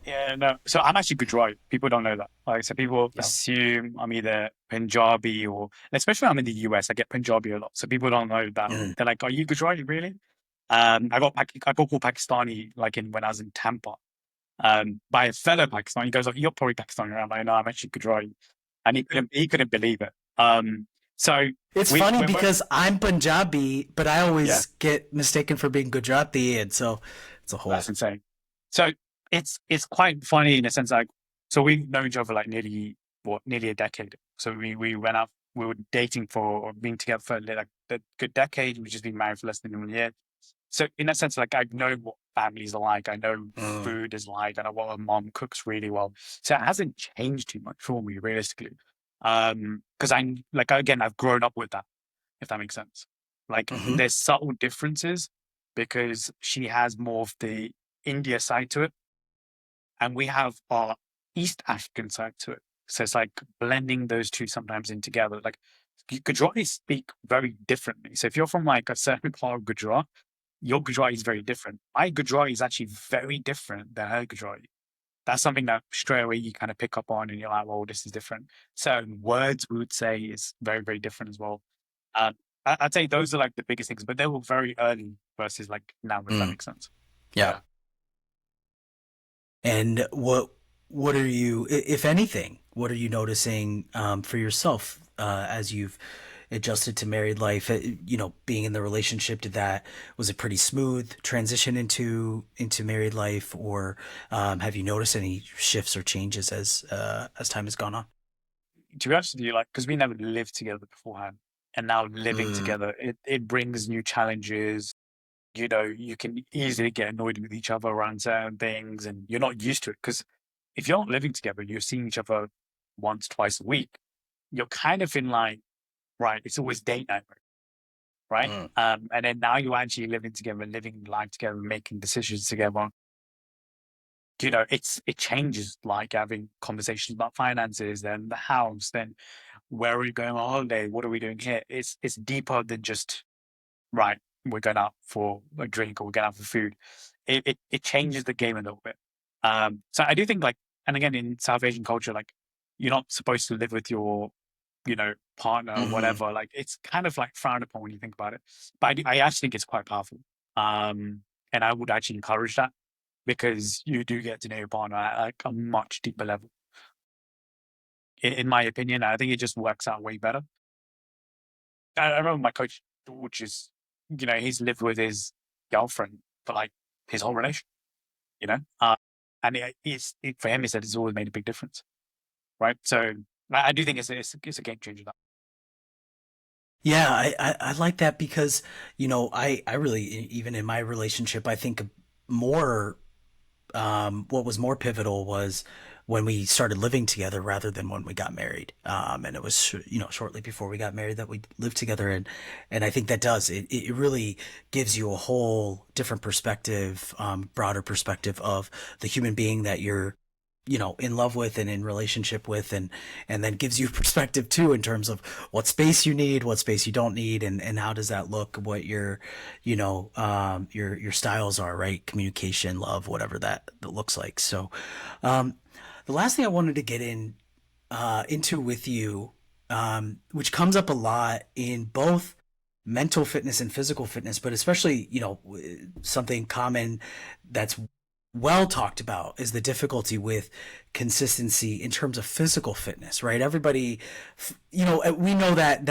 Yeah, no. So I'm actually Gujarati. People don't know that. Like, so people Yeah. assume I'm either Punjabi or, especially I'm in the US, I get Punjabi a lot. So people don't know that. Mm. They're like, "Are you Gujarati, really?" I got called Pakistani like in when I was in Tampa. By a fellow Pakistani. He goes, "Oh, you're probably Pakistani." And I'm like, "No, I'm actually Gujarati," and he couldn't believe it. So It's we funny we're both, because I'm Punjabi, but I yeah. always get mistaken for being Gujarati, and so it's a That's whole. insane. So it's quite funny in a sense, like, so we've known each other like nearly a decade. So we went out, we were dating for or being together for like a good decade. We've just been married for less than 1 year. So in that sense, like I know what families are like. I know Mm, food is like. I know what a mom cooks really well. So it hasn't changed too much for me realistically. Because I'm like, again, I've grown up with that, if that makes sense. Like hmm. there's subtle differences because she has more of the India side to it, and we have our East African side to it. So it's like blending those two sometimes in together. Like Gujarati speak very differently. So if you're from like a certain part of Gujarat, your Gujarati is very different. My Gujarati is actually very different than her Gujarati. That's something that straight away you kind of pick up on and you're like, well, this is different. Certain words we would say is very, very different as well. Um, I'd say those are like the biggest things, but they were very early versus like now, if that Mm, makes sense. yeah. Yeah. And what are you, if anything, what are you noticing for yourself as you've adjusted to married life? Being in the relationship, was it pretty smooth transition into married life, or have you noticed any shifts or changes as time has gone on? To be honest with you, like, because we never lived together beforehand, and now living Mm, together, it brings new challenges. You can easily get annoyed with each other around certain things, and you're not used to it. Because if you're not living together, you're seeing each other once, twice a week, you're kind of in like, right, it's always date night, right? mm, And then now you're actually living together, living life together, making decisions together. It changes, like having conversations about finances, then the house, then where are we going on holiday? What are we doing here? It's deeper than just, right, we're going out for a drink or we're going out for food. It changes the game a little bit. So I do think, like, and again, in South Asian culture, like, you're not supposed to live with your, partner or hmm. whatever. Like, it's kind of like frowned upon when you think about it. But I actually think it's quite powerful. And I would actually encourage that, because you do get to know your partner at like a much deeper level. In my opinion, I think it just works out way better. I remember my coach George is, he's lived with his girlfriend for like his whole relation, you know, and for him, he said it's always made a big difference, right? So I do think it's a game changer. That Yeah, I like that because, I really, even in my relationship, I think more, what was more pivotal was when we started living together rather than when we got married. And it was, shortly before we got married that we lived together. And I think that it really gives you a whole different perspective, broader perspective of the human being that you're, in love with and in relationship with, and then gives you perspective too in terms of what space you need, what space you don't need, and how does that look, what your styles are, right? Communication, love, whatever that looks like. So, um, the last thing I wanted to get into with you, which comes up a lot in both mental fitness and physical fitness, but especially, something common that's well talked about is the difficulty with consistency in terms of physical fitness, right? Everybody, we know that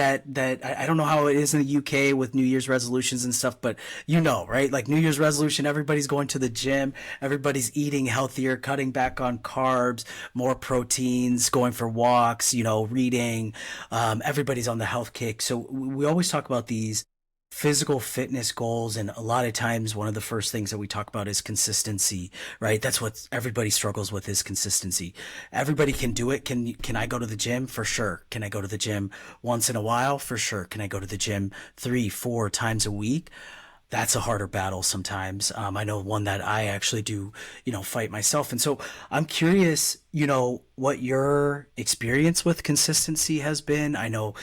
I don't know how it is in the UK with New Year's resolutions and stuff, but right? Like New Year's resolution, everybody's going to the gym, everybody's eating healthier, cutting back on carbs, more proteins, going for walks, reading. Everybody's on the health kick. So we always talk about these physical fitness goals, and a lot of times one of the first things that we talk about is consistency, right? That's what everybody struggles with, is consistency. Everybody can do it. Can I go to the gym? For sure. Can I go to the gym once in a while? For sure. Can I go to the gym 3 4 times a week? That's a harder battle sometimes. I know one that I actually do, fight myself. And so I'm curious, what your experience with consistency has been. I know,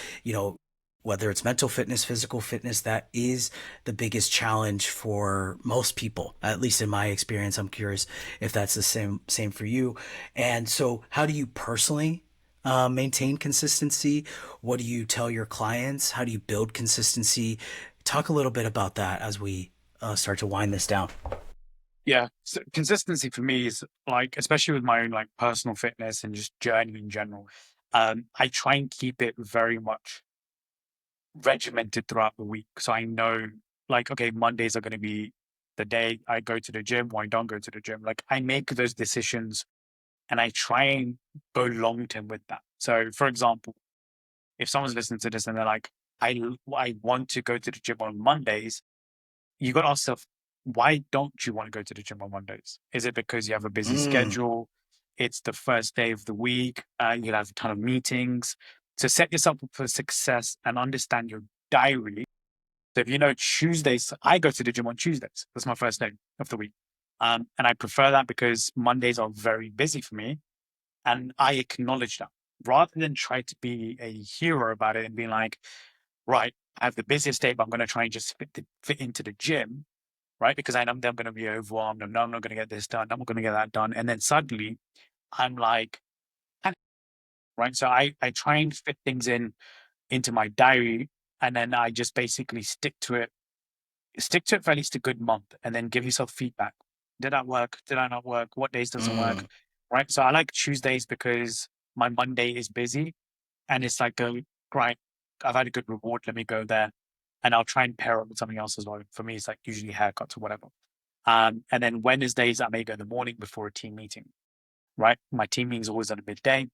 whether it's mental fitness, physical fitness, that is the biggest challenge for most people, at least in my experience. I'm curious if that's the same for you. And so, how do you personally maintain consistency? What do you tell your clients? How do you build consistency? Talk a little bit about that as we start to wind this down. Yeah, so consistency for me is like, especially with my own like personal fitness and just journey in general. I try and keep it very much regimented throughout the week. So I know, like, okay, Mondays are going to be the day I go to the gym or I don't go to the gym. Like, I make those decisions and I try and go long term with that. So, for example, if someone's listening to this and they're like, I want to go to the gym on Mondays, you got to ask yourself, why don't you want to go to the gym on Mondays? Is it because you have a busy Mm, schedule? It's the first day of the week. You'll have a ton of meetings. So set yourself up for success and understand your diary. So if you know Tuesdays, I go to the gym on Tuesdays. That's my first day of the week. And I prefer that because Mondays are very busy for me. And I acknowledge that rather than try to be a hero about it and being like, right, I have the busiest day, but I'm going to try and just fit into the gym, right? Because I know I'm going to be overwhelmed. I know I'm not going to get this done. I'm not going to get that done. And then suddenly I'm like, "Panic," right? So I try and fit things into my diary, and then I just basically stick to it for at least a good month, and then give yourself feedback. Did that work? Did I not work? What days doesn't work? Mm, Right. So I like Tuesdays because my Monday is busy, and it's like a right. I've had a good reward. Let me go there, and I'll try and pair up with something else as well. For me, it's like usually haircuts or whatever. And then Wednesdays, I may go in the morning before a team meeting. Right. My team meeting is always at a midday.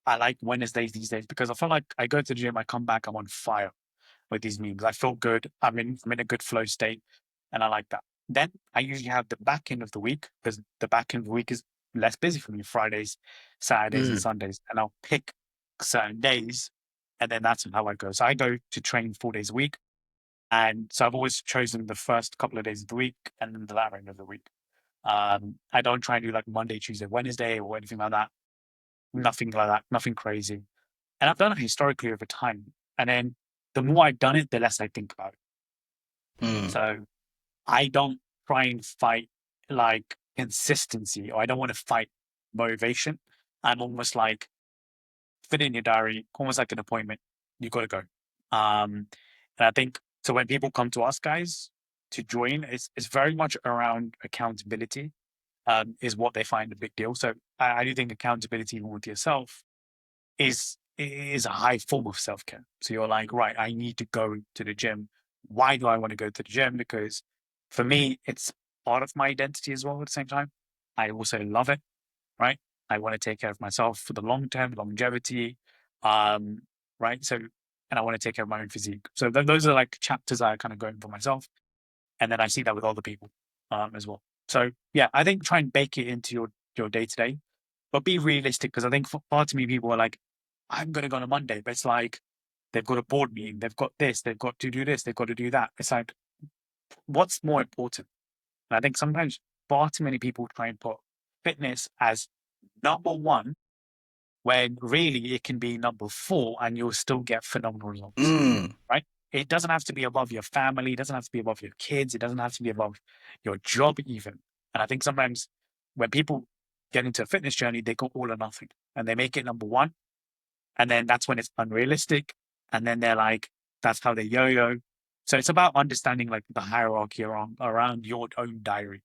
I like Wednesdays these days because I feel like I go to the gym, I come back, I'm on fire with these memes. I feel good. I'm in a good flow state, and I like that. Then I usually have the back end of the week because the back end of the week is less busy for me. Fridays, Saturdays, and mm, Sundays, and I'll pick certain days, and then that's how I go. So I go to train 4 days a week, and so I've always chosen the first couple of days of the week and then the latter end of the week. I don't try and do like Monday, Tuesday, Wednesday, or anything like that. Nothing like that. Nothing crazy. And I've done it historically over time. And then the more I've done it, the less I think about it. mm, So I don't try and fight like consistency, or I don't want to fight motivation. I'm almost like fit in your diary, almost like an appointment. You got to go. And I think so when people come to us guys to join, it's very much around accountability, is what they find a big deal. So I do think accountability even with yourself is a high form of self-care. So you're like, right, I need to go to the gym. Why do I want to go to the gym? Because for me, it's part of my identity as well at the same time. I also love it, right? I want to take care of myself for the long term, longevity. Um, right. So and I want to take care of my own physique. So those are like chapters I kind of going for myself. And then I see that with other people as well. So yeah, I think try and bake it into your day to day, but be realistic because I think for far too many people are like, I'm going to go on a Monday, but it's like they've got a board meeting, they've got this, they've got to do this, they've got to do that. It's like, what's more important? And I think sometimes far too many people try and put fitness as number one when really it can be number four and you'll still get phenomenal results, mm. right? It doesn't have to be above your family. It doesn't have to be above your kids. It doesn't have to be above your job, even. And I think sometimes when people get into a fitness journey, they go all or nothing and they make it number one. And then that's when it's unrealistic. And then they're like, that's how they yo yo. So it's about understanding like the hierarchy around your own diary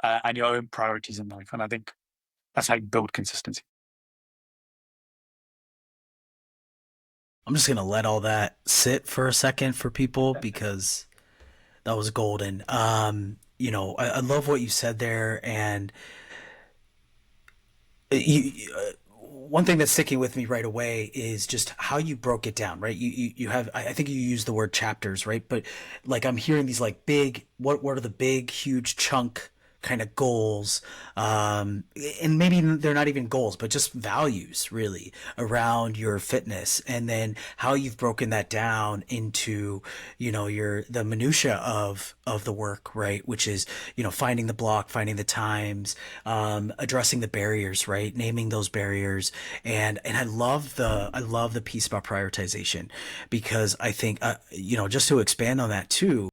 and your own priorities in life. And I think that's how you build consistency. I'm just gonna let all that sit for a second for people because that was golden. I love what you said there, and one thing that's sticking with me right away is just how you broke it down, right? You have, I think you used the word chapters, right? But like I'm hearing these like big, what are the big, huge chunk kind of goals, and maybe they're not even goals, but just values really around your fitness, and then how you've broken that down into, your the minutia of the work, right? Which is, finding the block, finding the times, addressing the barriers, right? Naming those barriers, and I love the piece about prioritization because I think, just to expand on that too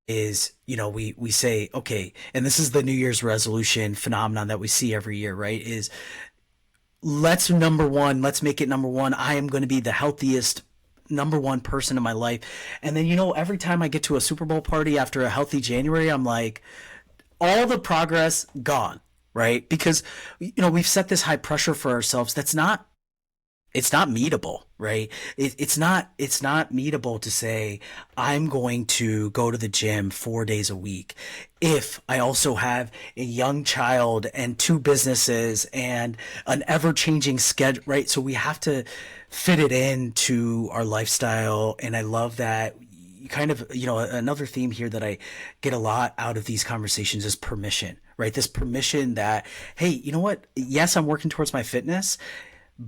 is, we say, okay, and this is the New Year's resolution phenomenon that we see every year, right? Is let's make it number one. I am going to be the healthiest number one person in my life. And then, every time I get to a Super Bowl party after a healthy January, I'm like, all the progress gone, right? Because, we've set this high pressure for ourselves it's not meetable, right? It's not meetable to say I'm going to go to the gym 4 days a week if I also have a young child and two businesses and an ever-changing schedule, right? So we have to fit it into our lifestyle, and I love that. You kind of, another theme here that I get a lot out of these conversations is permission, right? This permission that, hey, you know what? Yes, I'm working towards my fitness,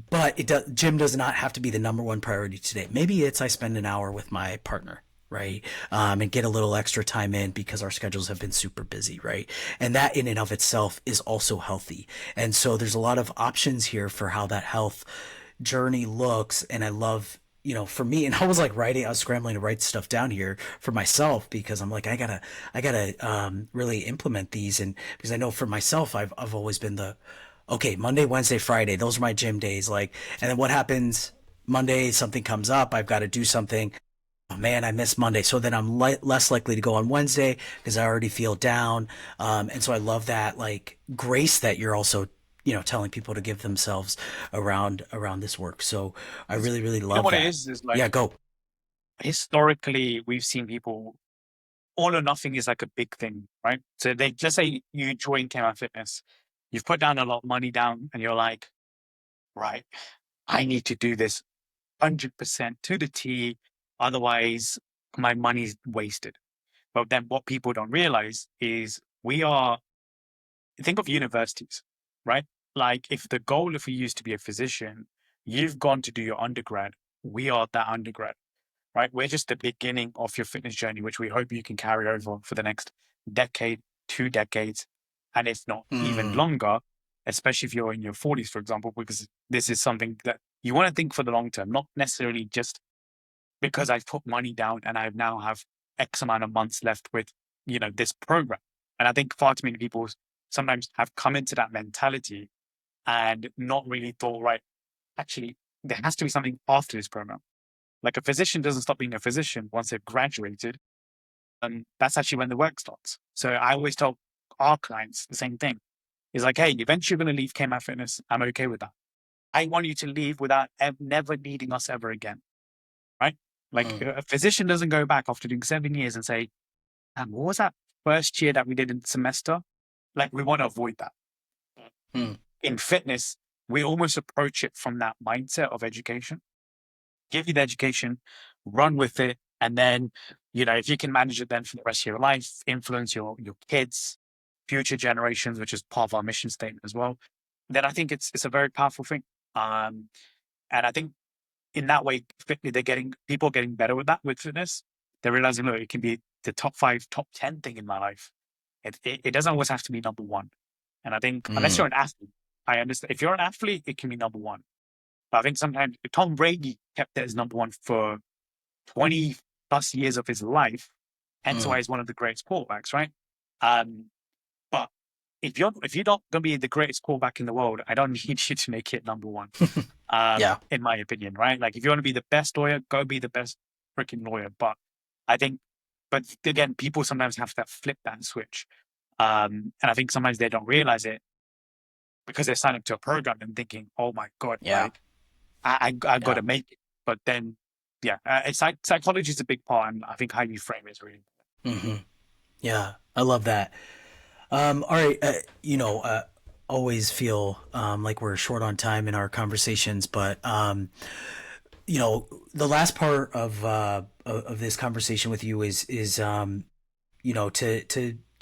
but gym does not have to be the number one priority today. Maybe it's I spend an hour with my partner, right? And get a little extra time in because our schedules have been super busy, right? And that in and of itself is also healthy. And so there's a lot of options here for how that health journey looks. And I love, for me, and I was like writing, I was scrambling to write stuff down here for myself because I'm like, I gotta really implement these. And because I know for myself, I've always been okay, Monday, Wednesday, Friday, those are my gym days. Like, and then what happens Monday, something comes up, I've got to do something. Oh man, I missed Monday. So then I'm less likely to go on Wednesday because I already feel down. And so I love that like grace that you're also, telling people to give themselves around this work. So I 'Cause really, really you know love what it that. is Yeah, like go. historically we've seen people all or nothing is like a big thing, right? So they just say you join Kmart Fitness, you've put down a lot of money down, and you're like, right, I need to do this 100% to the T, otherwise my money's wasted. But then what people don't realize is we are, think of universities, right? Like if the goal for you is to be a physician, you've gone to do your undergrad. We are that undergrad, right? We're just the beginning of your fitness journey, which we hope you can carry over for the next decade, 2 decades, and if not even Mm, longer, especially if you're in your 40s, for example, because this is something that you want to think for the long term, not necessarily just because I've put money down and I now have X amount of months left with, this program. And I think far too many people sometimes have come into that mentality and not really thought, right, actually, there has to be something after this program. Like a physician doesn't stop being a physician once they've graduated. And that's actually when the work starts. So I always tell our clients the same thing. It's like, hey, eventually you're going to leave KMAT Fitness. I'm okay with that. I want you to leave without never needing us ever again. Right? Like mm, a physician doesn't go back after doing 7 years and say, what was that first year that we did in the semester? Like we want to avoid that. mm, In fitness, we almost approach it from that mindset of education. Give you the education, run with it, and then, if you can manage it then for the rest of your life, influence your kids, future generations, which is part of our mission statement as well, then I think it's a very powerful thing. Um, and I think in that way, they're getting people are getting better with that with fitness. They're realizing, look, it can be the top 5, top 10 thing in my life. It doesn't always have to be number one. And I think unless mm, you're an athlete, I understand. If you're an athlete, it can be number one. But I think sometimes Tom Brady kept it as number one for 20 plus years of his life. Hence why mm. he's one of the greatest quarterbacks, right? Um, but if you're not going to be the greatest quarterback in the world, I don't need you to make it number one. Yeah, In my opinion, right? Like if you want to be the best lawyer, go be the best freaking lawyer. But I think, but again, people sometimes have to flip that switch. And I think sometimes they don't realize it because they're signing up to a program and thinking, oh my God, yeah, like I got yeah. to make it. But then, yeah, psychology is a big part. And I think how you frame it is really Hmm. Yeah, I love that. All right, always feel like we're short on time in our conversations, but the last part of this conversation with you is to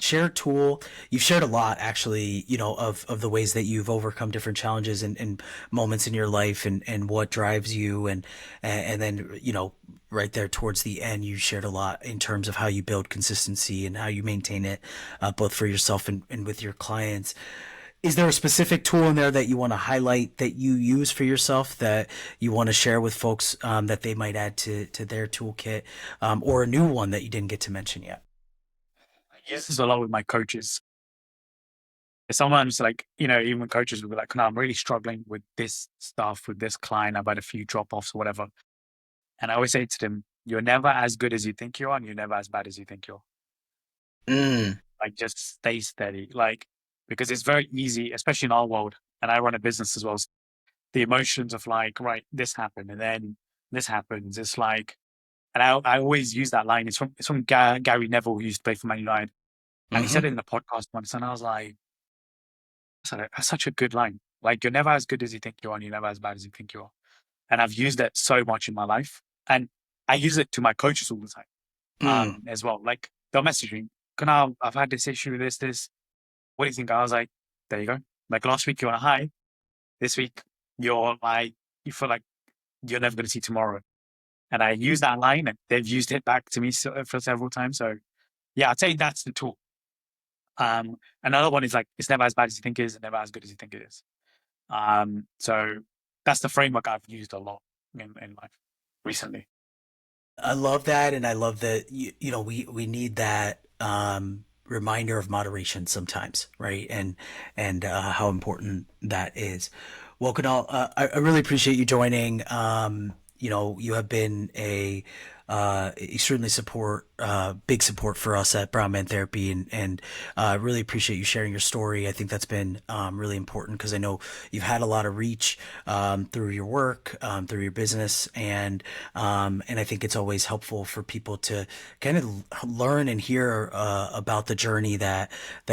share a tool. You've shared a lot actually, of the ways that you've overcome different challenges and moments in your life and what drives you and then, right there towards the end, you shared a lot in terms of how you build consistency and how you maintain it, both for yourself and with your clients. Is there a specific tool in there that you want to highlight that you use for yourself that you want to share with folks that they might add to their toolkit, or a new one that you didn't get to mention yet? I use this a lot with my coaches. Sometimes, like, even coaches will be like, no, I'm really struggling with this stuff with this client. I've had a few drop offs or whatever. And I always say to them, you're never as good as you think you are, and you're never as bad as you think you are. Mm, Like, just stay steady. Like, because it's very easy, especially in our world. And I run a business as well. So the emotions of like, right, this happened, and then this happens. It's like, and I always use that line. It's from Gary Neville, who used to play for Man United. And he mm-hmm, said it in the podcast once. And I was like, that's such a good line. Like, you're never as good as you think you are, and you're never as bad as you think you are. And I've used it so much in my life. And I use it to my coaches all the time mm, as well. Like, they'll message me, Kunal, I've had this issue with this. What do you think? I was like, there you go. Like last week, you're on a high. This week, you're like, you feel like you're never going to see tomorrow. And I use that line, and they've used it back to me for several times. So yeah, I'd say that's the tool. Another one is like, it's never as bad as you think it is, and never as good as you think it is. So that's the framework I've used a lot in life recently. I love that, and I love that we need that reminder of moderation sometimes, right? And how important that is. Well, Kunal, I really appreciate you joining. You have been a extremely big support for us at Brown Man Therapy, and I really appreciate you sharing your story. I think that's been really important because I know you've had a lot of reach through your work, through your business, and I think it's always helpful for people to kind of learn and hear about the journey that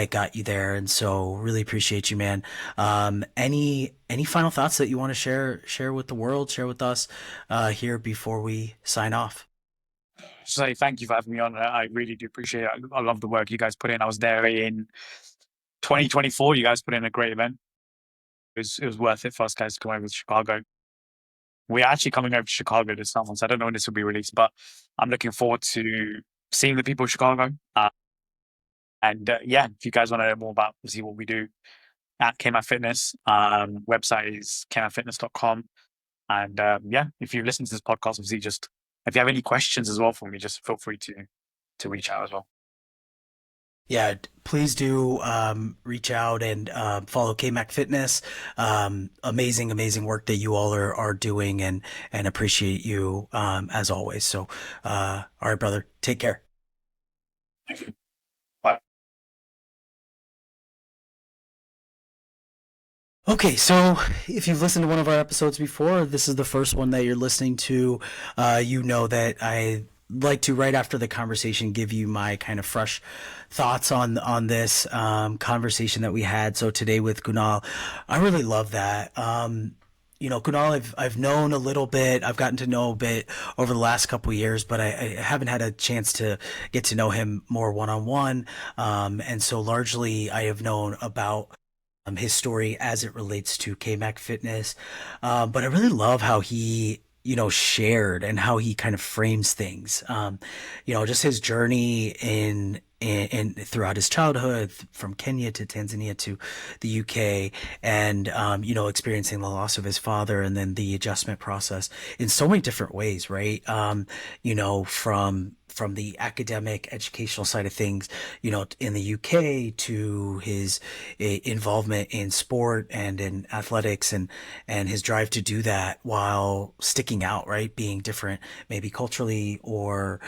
got you there. And so, really appreciate you, man. Any final thoughts that you want to share with the world, share with us here before we sign off? So thank you for having me on. I really do appreciate it. I love the work you guys put in. I was there in 2024. You guys put in a great event. It was worth it for us guys to come over to Chicago. We're actually coming over to Chicago this summer, so I don't know when this will be released, but I'm looking forward to seeing the people of Chicago. And yeah, if you guys want to know more about see what we do at KMAT Fitness, website is kmatfitness.com. And yeah, if you listen to this podcast, obviously, just if you have any questions as well for me, just feel free to reach out as well. Yeah, please do reach out and follow KMAC Fitness. Amazing, amazing work that you all are doing, and appreciate you as always. So, all right, brother, take care. Thank you. Bye. Okay, so if you've listened to one of our episodes before, this is the first one that you're listening to. You know that I like to, right after the conversation, give you my kind of fresh thoughts on this conversation that we had. So today with Kunal, I really love that. Kunal, I've known a little bit. I've gotten to know a bit over the last couple of years, but I haven't had a chance to get to know him more one on one. And so largely, I have known about his story as it relates to KMAC Fitness. But I really love how he, shared and how he kind of frames things. Just his journey in throughout his childhood from Kenya to Tanzania to the UK, and experiencing the loss of his father and then the adjustment process in so many different ways, right? From the academic educational side of things, in the UK, to his involvement in sport and in athletics, and his drive to do that while sticking out, right? Being different, maybe culturally or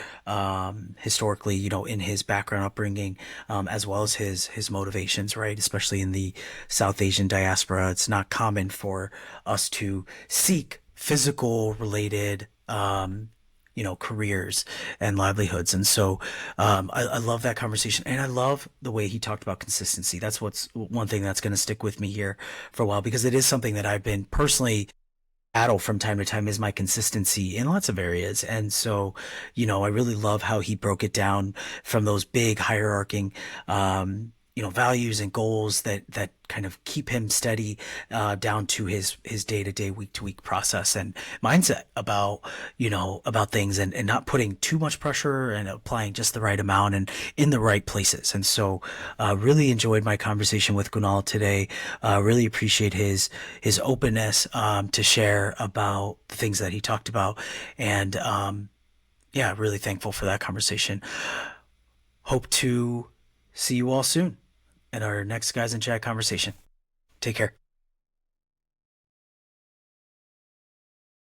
historically, in his background upbringing, as well as his motivations, right? Especially in the South Asian diaspora, it's not common for us to seek physical related careers and livelihoods. And so I love that conversation. And I love the way he talked about consistency. That's what's one thing that's going to stick with me here for a while, because it is something that I've been personally battle from time to time, is my consistency in lots of areas. And so, I really love how he broke it down from those big hierarching, values and goals that kind of keep him steady, down to his day to day, week to week process and mindset about things, and not putting too much pressure and applying just the right amount and in the right places. And so, really enjoyed my conversation with Kunal today. Really appreciate his openness to share about the things that he talked about, and yeah, really thankful for that conversation. Hope to see you all soon at our next Guys in Chat conversation. Take care.